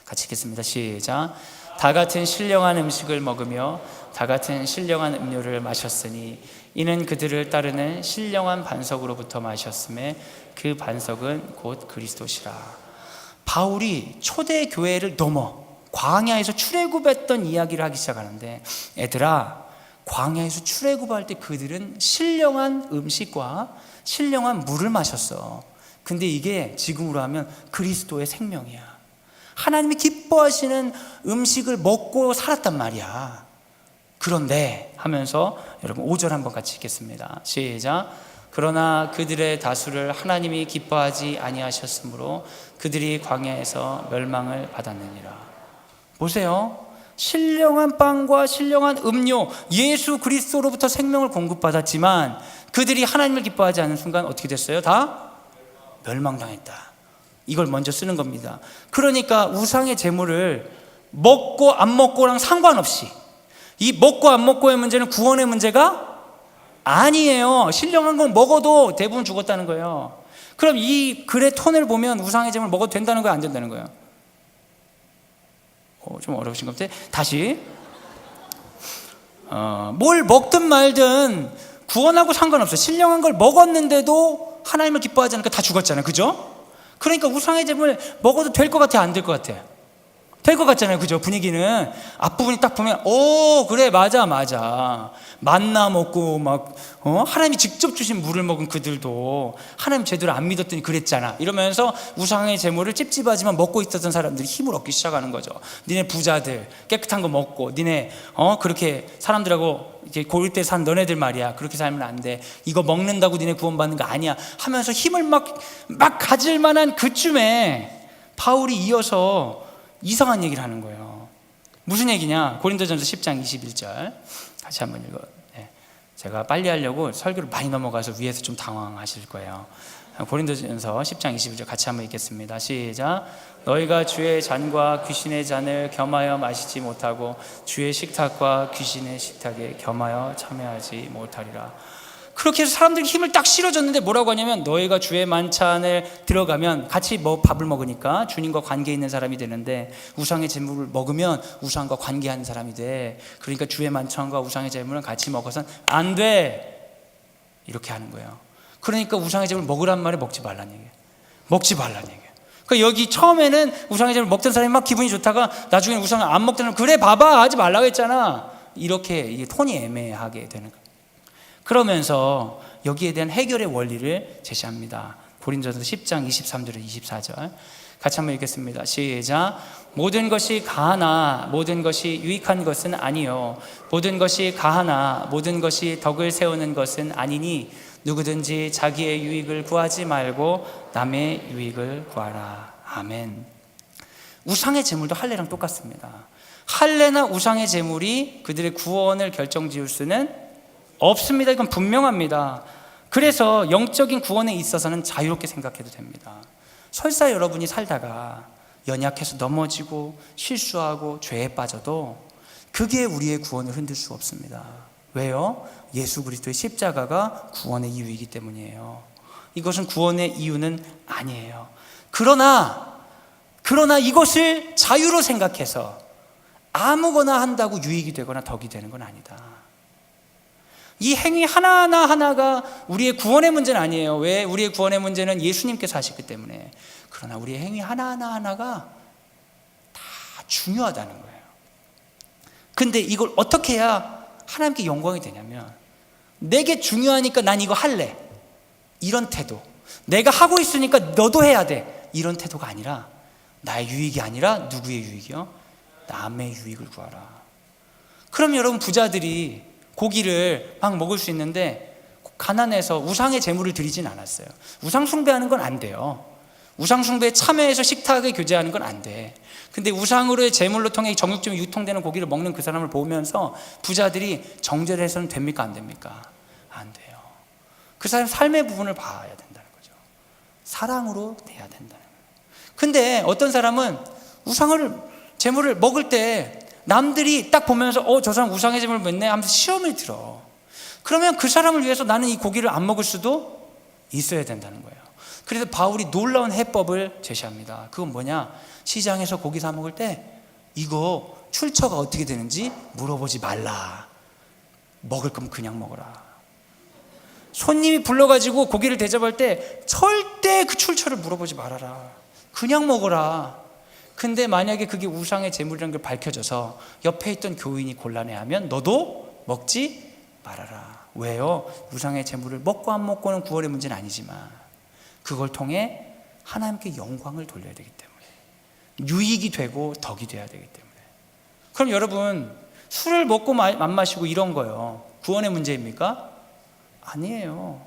Speaker 1: 같이 읽겠습니다. 시작. 다 같은 신령한 음식을 먹으며 다 같은 신령한 음료를 마셨으니 이는 그들을 따르는 신령한 반석으로부터 마셨음에 그 반석은 곧 그리스도시라. 바울이 초대 교회를 넘어 광야에서 출애굽했던 이야기를 하기 시작하는데, 얘들아, 광야에서 출애굽할 때 그들은 신령한 음식과 신령한 물을 마셨어. 근데 이게 지금으로 하면 그리스도의 생명이야. 하나님이 기뻐하시는 음식을 먹고 살았단 말이야. 그런데 하면서 여러분 5절 한번 같이 읽겠습니다. 시작. 그러나 그들의 다수를 하나님이 기뻐하지 아니하셨으므로 그들이 광야에서 멸망을 받았느니라. 보세요. 신령한 빵과 신령한 음료, 예수 그리스도로부터 생명을 공급받았지만 그들이 하나님을 기뻐하지 않는 순간 어떻게 됐어요? 다 멸망당했다. 이걸 먼저 쓰는 겁니다. 그러니까 우상의 제물을 먹고 안 먹고랑 상관없이, 이 먹고 안 먹고의 문제는 구원의 문제가 아니에요. 신령한 건 먹어도 대부분 죽었다는 거예요. 그럼 이 글의 톤을 보면 우상의 제물 먹어도 된다는 거예요, 안 된다는 거예요? 좀 어려우신 것 같아요. 다시 뭘 먹든 말든 구원하고 상관없어요. 신령한 걸 먹었는데도 하나님을 기뻐하지 않으니까 다 죽었잖아요, 그죠? 그러니까 우상의 제물 먹어도 될 것 같아요, 안 될 것 같아요? 될 것 같잖아요, 그죠? 분위기는 앞부분이 딱 보면 그래, 맞아 만나 먹고 막 하나님이 직접 주신 물을 먹은 그들도 하나님 제대로 안 믿었더니 그랬잖아, 이러면서 우상의 제물을 찝찝하지만 먹고 있었던 사람들이 힘을 얻기 시작하는 거죠. 니네 부자들 깨끗한 거 먹고, 니네 그렇게 사람들하고 이렇게 고릴 때 산 너네들 말이야, 그렇게 살면 안 돼, 이거 먹는다고 니네 구원받는 거 아니야 하면서 힘을 막 가질 만한 그쯤에 바울이 이어서 이상한 얘기를 하는 거예요. 무슨 얘기냐? 고린도전서 10장 21절 같이 한번 읽어. 네. 제가 빨리 하려고 설교를 많이 넘어가서 위에서 좀 당황하실 거예요. 고린도전서 10장 21절 같이 한번 읽겠습니다. 시작. 너희가 주의 잔과 귀신의 잔을 겸하여 마시지 못하고 주의 식탁과 귀신의 식탁에 겸하여 참여하지 못하리라. 그렇게 해서 사람들이 힘을 딱 실어줬는데 뭐라고 하냐면, 너희가 주의 만찬을 들어가면 같이 밥을 먹으니까 주님과 관계 있는 사람이 되는데, 우상의 제물을 먹으면 우상과 관계하는 사람이 돼. 그러니까 주의 만찬과 우상의 제물은 같이 먹어서는 안 돼, 이렇게 하는 거예요. 그러니까 우상의 제물 먹으란 말에 먹지 말란 얘기예요. 먹지 말란 얘기예요. 그러니까 여기 처음에는 우상의 제물 먹던 사람이 막 기분이 좋다가 나중에는 우상을 안 먹던 사람, 그래 봐봐 하지 말라고 했잖아, 이렇게 이게 톤이 애매하게 되는 거예요. 그러면서 여기에 대한 해결의 원리를 제시합니다. 고린도전서 10장 23절에서 24절 같이 한번 읽겠습니다. 시작. 모든 것이 가하나 모든 것이 유익한 것은 아니요, 모든 것이 가하나 모든 것이 덕을 세우는 것은 아니니 누구든지 자기의 유익을 구하지 말고 남의 유익을 구하라. 아멘. 우상의 제물도 할례랑 똑같습니다. 할례나 우상의 제물이 그들의 구원을 결정지을 수는 없습니다. 이건 분명합니다. 그래서 영적인 구원에 있어서는 자유롭게 생각해도 됩니다. 설사 여러분이 살다가 연약해서 넘어지고 실수하고 죄에 빠져도 그게 우리의 구원을 흔들 수 없습니다. 왜요? 예수 그리스도의 십자가가 구원의 이유이기 때문이에요. 이것은 구원의 이유는 아니에요. 그러나 이것을 자유로 생각해서 아무거나 한다고 유익이 되거나 덕이 되는 건 아니다. 이 행위 하나하나가 우리의 구원의 문제는 아니에요. 왜? 우리의 구원의 문제는 예수님께서 하셨기 때문에. 그러나 우리의 행위 하나하나가 다 중요하다는 거예요. 근데 이걸 어떻게 해야 하나님께 영광이 되냐면, 내게 중요하니까 난 이거 할래, 이런 태도, 내가 하고 있으니까 너도 해야 돼, 이런 태도가 아니라 나의 유익이 아니라 누구의 유익이요? 남의 유익을 구하라. 그럼 여러분, 부자들이 고기를 막 먹을 수 있는데 가난해서 우상의 제물을 드리진 않았어요. 우상 숭배하는 건 안 돼요. 우상 숭배에 참여해서 식탁에 교제하는 건 안 돼. 근데 우상으로의 제물로 통해 정육점에 유통되는 고기를 먹는 그 사람을 보면서 부자들이 정죄를 해서는 됩니까? 안 됩니까? 안 돼요. 그 사람 삶의 부분을 봐야 된다는 거죠. 사랑으로 돼야 된다는 거예요. 근데 어떤 사람은 제물을 먹을 때 남들이 딱 보면서 저 사람 우상의 제물을 먹네 하면서 시험을 들어. 그러면 그 사람을 위해서 나는 이 고기를 안 먹을 수도 있어야 된다는 거예요. 그래서 바울이 놀라운 해법을 제시합니다. 그건 뭐냐? 시장에서 고기 사 먹을 때 이거 출처가 어떻게 되는지 물어보지 말라. 먹을 거면 그냥 먹어라. 손님이 불러가지고 고기를 대접할 때 절대 그 출처를 물어보지 말아라. 그냥 먹어라. 근데 만약에 그게 우상의 제물이라는 걸 밝혀져서 옆에 있던 교인이 곤란해하면 너도 먹지 말아라. 왜요? 우상의 제물을 먹고 안 먹고는 구원의 문제는 아니지만 그걸 통해 하나님께 영광을 돌려야 되기 때문에, 유익이 되고 덕이 돼야 되기 때문에. 그럼 여러분, 술을 먹고 안 마시고 이런 거요, 구원의 문제입니까? 아니에요.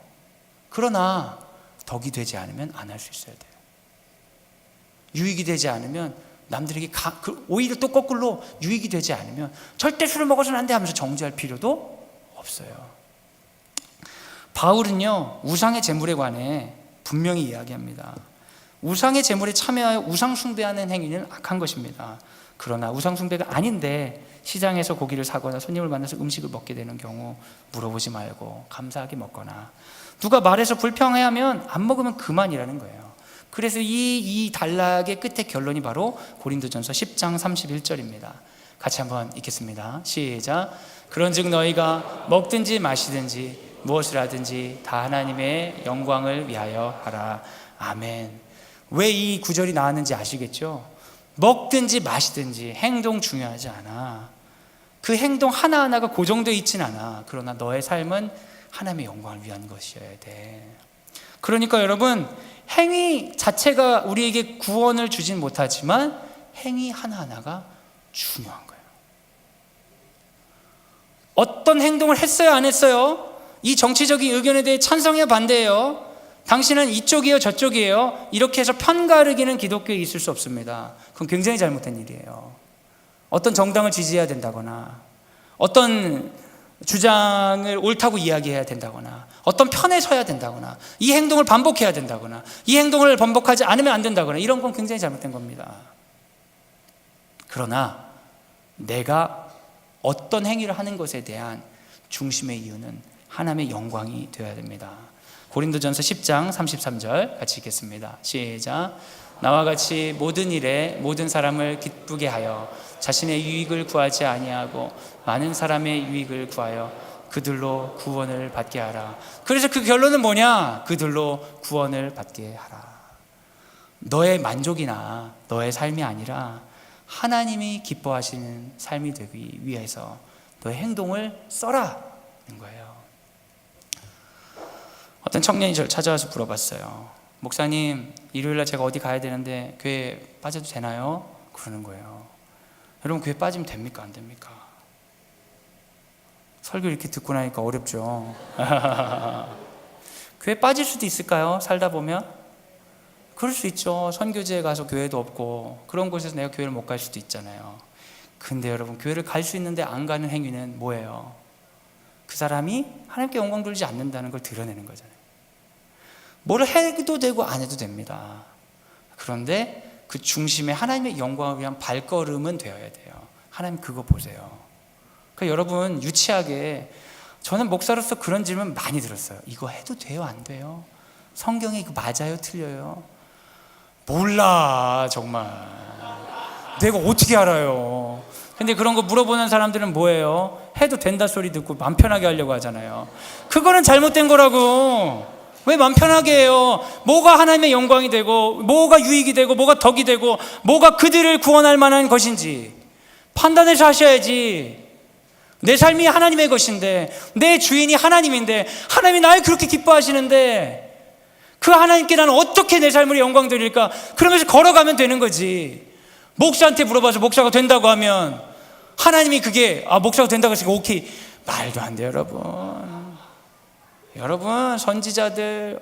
Speaker 1: 그러나 덕이 되지 않으면 안 할 수 있어야 돼요. 유익이 되지 않으면 남들에게 오히려 또 거꾸로 유익이 되지 않으면 절대 술을 먹어서는 안 돼 하면서 정죄할 필요도 없어요. 바울은요, 우상의 제물에 관해 분명히 이야기합니다. 우상의 제물에 참여하여 우상 숭배하는 행위는 악한 것입니다. 그러나 우상 숭배가 아닌데 시장에서 고기를 사거나 손님을 만나서 음식을 먹게 되는 경우 물어보지 말고 감사하게 먹거나, 누가 말해서 불평해하면 안 먹으면 그만이라는 거예요. 그래서 이 단락의 끝의 결론이 바로 고린도전서 10장 31절입니다. 같이 한번 읽겠습니다. 시작. 그런즉 너희가 먹든지 마시든지 무엇을 하든지 다 하나님의 영광을 위하여 하라. 아멘. 왜 이 구절이 나왔는지 아시겠죠? 먹든지 마시든지 행동 중요하지 않아. 그 행동 하나하나가 고정되어 있진 않아. 그러나 너의 삶은 하나님의 영광을 위한 것이어야 돼. 그러니까 여러분, 행위 자체가 우리에게 구원을 주진 못하지만 행위 하나하나가 중요한 거예요. 어떤 행동을 했어요, 안 했어요? 이 정치적인 의견에 대해 찬성해요, 반대해요? 당신은 이쪽이에요, 저쪽이에요? 이렇게 해서 편가르기는 기독교에 있을 수 없습니다. 그건 굉장히 잘못된 일이에요. 어떤 정당을 지지해야 된다거나, 어떤 주장을 옳다고 이야기해야 된다거나, 어떤 편에 서야 된다거나, 이 행동을 반복해야 된다거나, 이 행동을 반복하지 않으면 안 된다거나, 이런 건 굉장히 잘못된 겁니다. 그러나 내가 어떤 행위를 하는 것에 대한 중심의 이유는 하나님의 영광이 되어야 됩니다. 고린도전서 10장 33절 같이 읽겠습니다. 시작. 나와 같이 모든 일에 모든 사람을 기쁘게 하여 자신의 유익을 구하지 아니하고 많은 사람의 유익을 구하여 그들로 구원을 받게 하라. 그래서 그 결론은 뭐냐? 그들로 구원을 받게 하라. 너의 만족이나 너의 삶이 아니라 하나님이 기뻐하시는 삶이 되기 위해서 너의 행동을 써라는 거예요. 어떤 청년이 저를 찾아와서 물어봤어요. 목사님, 일요일날 제가 어디 가야 되는데 교회 빠져도 되나요? 그러는 거예요. 여러분, 교회 빠지면 됩니까? 안 됩니까? 설교 이렇게 듣고 나니까 어렵죠. 교회 빠질 수도 있을까요? 살다 보면? 그럴 수 있죠. 선교지에 가서 교회도 없고 그런 곳에서 내가 교회를 못 갈 수도 있잖아요. 근데 여러분, 교회를 갈 수 있는데 안 가는 행위는 뭐예요? 그 사람이 하나님께 영광 돌리지 않는다는 걸 드러내는 거잖아요. 뭘 해도 되고 안 해도 됩니다. 그런데 그 중심에 하나님의 영광을 위한 발걸음은 되어야 돼요. 하나님 그거 보세요. 그러니까 여러분, 유치하게 저는 목사로서 그런 질문 많이 들었어요. 이거 해도 돼요? 안 돼요? 성경에 이거 맞아요? 틀려요? 몰라, 정말. 내가 어떻게 알아요? 근데 그런 거 물어보는 사람들은 뭐예요? 해도 된다 소리 듣고 맘 편하게 하려고 하잖아요. 그거는 잘못된 거라고. 왜 맘 편하게 해요? 뭐가 하나님의 영광이 되고, 뭐가 유익이 되고, 뭐가 덕이 되고, 뭐가 그들을 구원할 만한 것인지 판단해서 하셔야지. 내 삶이 하나님의 것인데, 내 주인이 하나님인데, 하나님이 날 그렇게 기뻐하시는데, 그 하나님께 나는 어떻게 내 삶을 영광 드릴까? 그러면서 걸어가면 되는 거지. 목사한테 물어봐서 목사가 된다고 하면 하나님이 그게 목사가 된다고 했으니까 오케이. 말도 안 돼요, 여러분. 여러분, 선지자들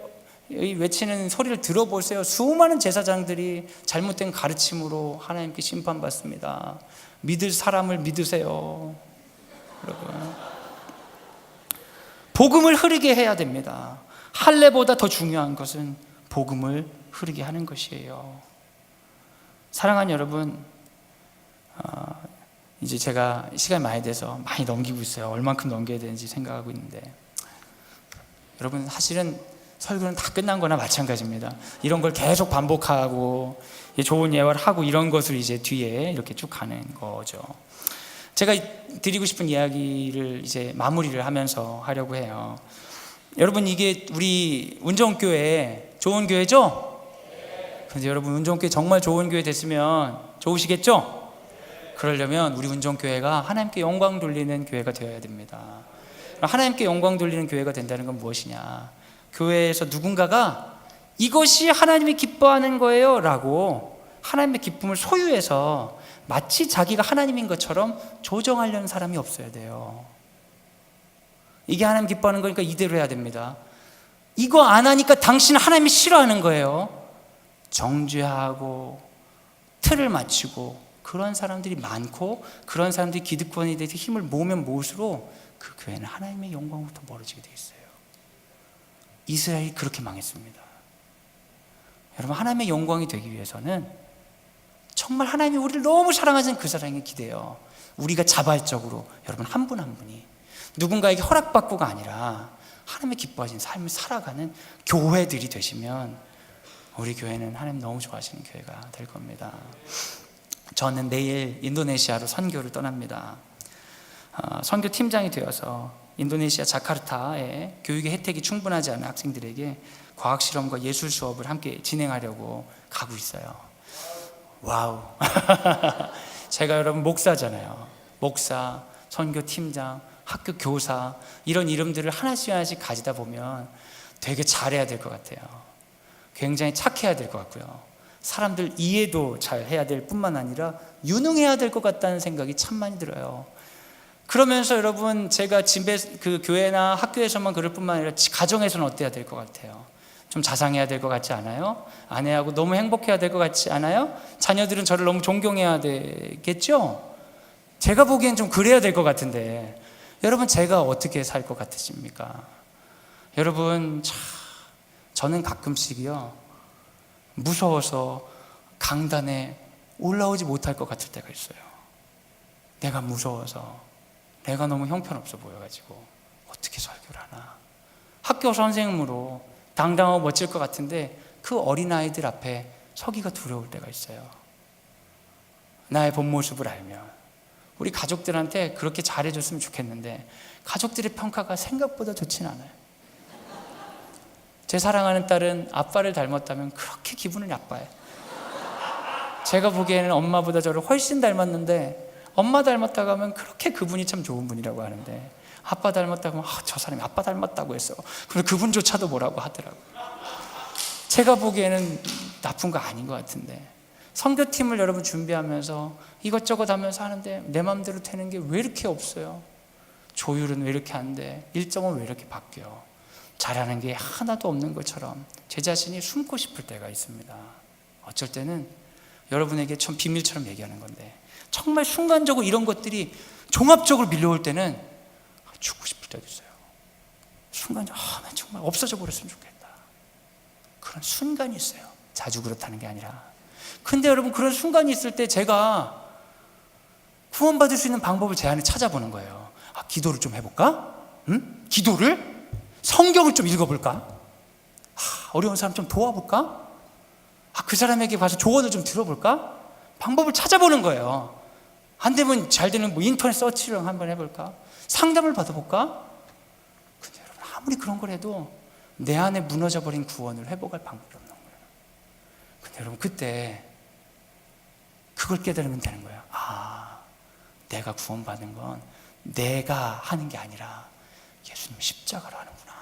Speaker 1: 외치는 소리를 들어보세요. 수많은 제사장들이 잘못된 가르침으로 하나님께 심판받습니다. 믿을 사람을 믿으세요, 여러분. 복음을 흐르게 해야 됩니다. 할례보다 더 중요한 것은 복음을 흐르게 하는 것이에요. 사랑하는 여러분, 이제 제가 시간이 많이 돼서 많이 넘기고 있어요. 얼만큼 넘겨야 되는지 생각하고 있는데, 여러분, 사실은 설교는 다 끝난 거나 마찬가지입니다. 이런 걸 계속 반복하고 좋은 예화를 하고 이런 것을 이제 뒤에 이렇게 쭉 가는 거죠. 제가 드리고 싶은 이야기를 이제 마무리를 하면서 하려고 해요. 여러분, 이게 우리 운정교회 좋은 교회죠? 그런데 여러분, 운정교회 정말 좋은 교회 됐으면 좋으시겠죠? 그러려면 우리 운정교회가 하나님께 영광 돌리는 교회가 되어야 됩니다. 하나님께 영광 돌리는 교회가 된다는 건 무엇이냐? 교회에서 누군가가 이것이 하나님이 기뻐하는 거예요 라고 하나님의 기쁨을 소유해서 마치 자기가 하나님인 것처럼 조정하려는 사람이 없어야 돼요. 이게 하나님 기뻐하는 거니까 이대로 해야 됩니다. 이거 안 하니까 당신은 하나님이 싫어하는 거예요. 정죄하고 틀을 맞추고 그런 사람들이 많고, 그런 사람들이 기득권에 대해서 힘을 모으면 모을수록 그 교회는 하나님의 영광부터 멀어지게 되어 있어요. 이스라엘이 그렇게 망했습니다. 여러분, 하나님의 영광이 되기 위해서는 정말 하나님이 우리를 너무 사랑하시는 그 사랑에 기대요. 우리가 자발적으로, 여러분, 한 분 한 분이 누군가에게 허락받고가 아니라 하나님의 기뻐하시는 삶을 살아가는 교회들이 되시면 우리 교회는 하나님 너무 좋아하시는 교회가 될 겁니다. 저는 내일 인도네시아로 선교를 떠납니다. 선교팀장이 되어서 인도네시아 자카르타에 교육의 혜택이 충분하지 않은 학생들에게 과학실험과 예술 수업을 함께 진행하려고 가고 있어요. 와우. 제가 여러분 목사잖아요. 목사, 선교팀장, 학교 교사, 이런 이름들을 하나씩 하나씩 가지다 보면 되게 잘해야 될 것 같아요. 굉장히 착해야 될 것 같고요. 사람들 이해도 잘 해야 될 뿐만 아니라 유능해야 될 것 같다는 생각이 참 많이 들어요. 그러면서 여러분, 제가 집에 그 교회나 학교에서만 그럴 뿐만 아니라 가정에서는 어때야 될 것 같아요? 좀 자상해야 될 것 같지 않아요? 아내하고 너무 행복해야 될 것 같지 않아요? 자녀들은 저를 너무 존경해야 되겠죠? 제가 보기엔 좀 그래야 될 것 같은데, 여러분, 제가 어떻게 살 것 같으십니까? 여러분, 저는 가끔씩이요, 무서워서 강단에 올라오지 못할 것 같을 때가 있어요. 내가 무서워서, 내가 너무 형편없어 보여가지고 어떻게 설교를 하나. 학교 선생님으로 당당하고 멋질 것 같은데 그 어린아이들 앞에 서기가 두려울 때가 있어요. 나의 본 모습을 알면. 우리 가족들한테 그렇게 잘해줬으면 좋겠는데 가족들의 평가가 생각보다 좋진 않아요. 제 사랑하는 딸은 아빠를 닮았다면 그렇게 기분을 나빠해. 제가 보기에는 엄마보다 저를 훨씬 닮았는데, 엄마 닮았다고 하면 그렇게 그분이 참 좋은 분이라고 하는데, 아빠 닮았다고 하면 저 사람이 아빠 닮았다고 했어. 그런데 그분조차도 뭐라고 하더라고요. 제가 보기에는 나쁜 거 아닌 것 같은데, 선교팀을 여러분 준비하면서 이것저것 하면서 하는데 내 마음대로 되는 게 왜 이렇게 없어요? 조율은 왜 이렇게 안 돼? 일정은 왜 이렇게 바뀌어? 잘하는 게 하나도 없는 것처럼 제 자신이 숨고 싶을 때가 있습니다. 어쩔 때는 여러분에게 좀 비밀처럼 얘기하는 건데, 정말 순간적으로 이런 것들이 종합적으로 밀려올 때는 죽고 싶을 때도 있어요. 순간적으로 난 정말 없어져 버렸으면 좋겠다. 그런 순간이 있어요. 자주 그렇다는 게 아니라. 근데 여러분, 그런 순간이 있을 때 제가 구원받을 수 있는 방법을 제 안에 찾아보는 거예요. 기도를 좀 해볼까? 응? 기도를? 성경을 좀 읽어볼까? 어려운 사람 좀 도와볼까? 그 사람에게 가서 조언을 좀 들어볼까? 방법을 찾아보는 거예요. 안 되면 잘 되는 인터넷 서치를 한번 해볼까? 상담을 받아볼까? 근데 여러분, 아무리 그런 걸 해도 내 안에 무너져버린 구원을 회복할 방법이 없는 거예요. 근데 여러분, 그때 그걸 깨달으면 되는 거예요. 내가 구원받는 건 내가 하는 게 아니라 예수님 십자가로 하는구나.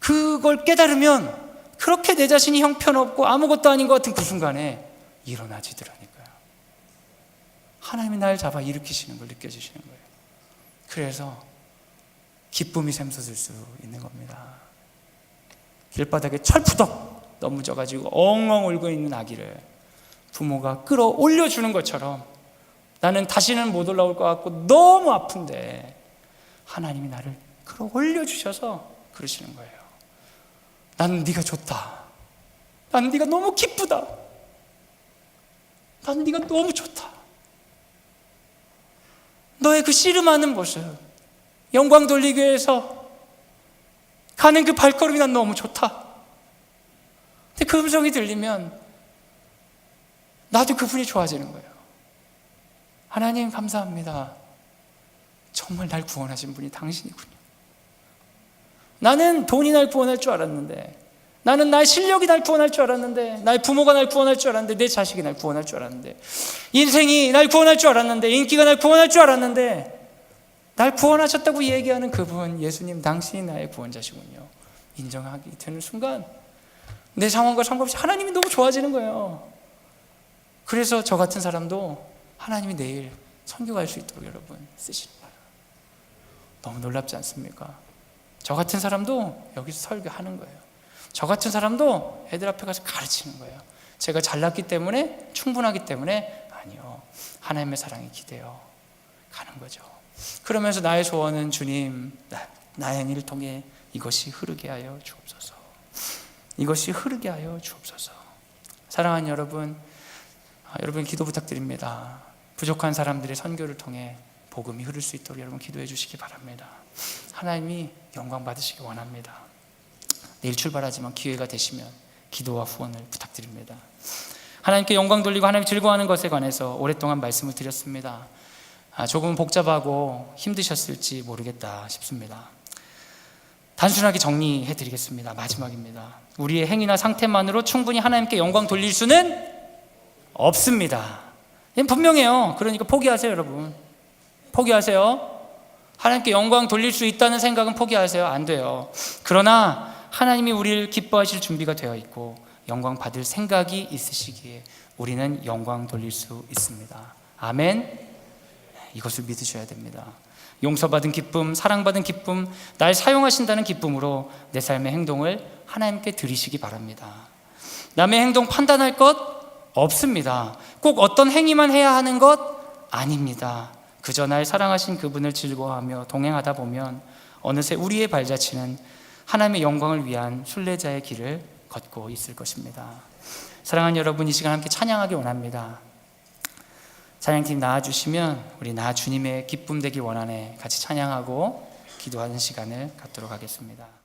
Speaker 1: 그걸 깨달으면 그렇게 내 자신이 형편없고 아무것도 아닌 것 같은 그 순간에 일어나지더라니까요. 하나님이 날 잡아 일으키시는 걸 느껴지시는 거예요. 그래서 기쁨이 샘솟을 수 있는 겁니다. 길바닥에 철푸덕 넘어져가지고 엉엉 울고 있는 아기를 부모가 끌어올려주는 것처럼 나는 다시는 못 올라올 것 같고 너무 아픈데 하나님이 나를 끌어올려주셔서 그러시는 거예요. 나는 네가 좋다. 나는 네가 너무 기쁘다. 나는 네가 너무 좋다. 너의 그 씨름하는 모습, 영광 돌리기 위해서 가는 그 발걸음이 난 너무 좋다. 근데 그 음성이 들리면 나도 그분이 좋아지는 거예요. 하나님 감사합니다. 정말 날 구원하신 분이 당신이군요. 나는 돈이 날 구원할 줄 알았는데, 나는 나의 실력이 날 구원할 줄 알았는데, 나의 부모가 날 구원할 줄 알았는데, 내 자식이 날 구원할 줄 알았는데, 인생이 날 구원할 줄 알았는데, 인기가 날 구원할 줄 알았는데, 날 구원하셨다고 얘기하는 그분, 예수님 당신이 나의 구원자시군요. 인정하게 되는 순간 내 상황과 상관없이 하나님이 너무 좋아지는 거예요. 그래서 저 같은 사람도 하나님이 내일 선교 갈 수 있도록 여러분 쓰시는 거예요. 너무 놀랍지 않습니까? 저 같은 사람도 여기서 설교하는 거예요. 저 같은 사람도 애들 앞에 가서 가르치는 거예요. 제가 잘났기 때문에, 충분하기 때문에 아니요, 하나님의 사랑이 기대어 가는 거죠. 그러면서 나의 소원은 주님, 나의 행위를 통해 이것이 흐르게 하여 주옵소서. 이것이 흐르게 하여 주옵소서. 사랑하는 여러분, 여러분 기도 부탁드립니다. 부족한 사람들의 선교를 통해 복음이 흐를 수 있도록 여러분 기도해 주시기 바랍니다. 하나님이 영광 받으시기 원합니다. 내일 출발하지만 기회가 되시면 기도와 후원을 부탁드립니다. 하나님께 영광 돌리고 하나님 즐거워하는 것에 관해서 오랫동안 말씀을 드렸습니다. 조금 복잡하고 힘드셨을지 모르겠다 싶습니다. 단순하게 정리해 드리겠습니다. 마지막입니다. 우리의 행위나 상태만으로 충분히 하나님께 영광 돌릴 수는 없습니다. 이건 분명해요. 그러니까 포기하세요, 여러분. 포기하세요. 하나님께 영광 돌릴 수 있다는 생각은 포기하세요. 안 돼요. 그러나 하나님이 우리를 기뻐하실 준비가 되어 있고 영광 받을 생각이 있으시기에 우리는 영광 돌릴 수 있습니다. 아멘. 이것을 믿으셔야 됩니다. 용서받은 기쁨, 사랑받은 기쁨, 날 사용하신다는 기쁨으로 내 삶의 행동을 하나님께 드리시기 바랍니다. 남의 행동 판단할 것 없습니다. 꼭 어떤 행위만 해야 하는 것 아닙니다. 그저 날 사랑하신 그분을 즐거워하며 동행하다 보면 어느새 우리의 발자취는 하나님의 영광을 위한 순례자의 길을 걷고 있을 것입니다. 사랑하는 여러분, 이 시간 함께 찬양하기 원합니다. 찬양팀 나와주시면 우리 나 주님의 기쁨 되기 원하네 같이 찬양하고 기도하는 시간을 갖도록 하겠습니다.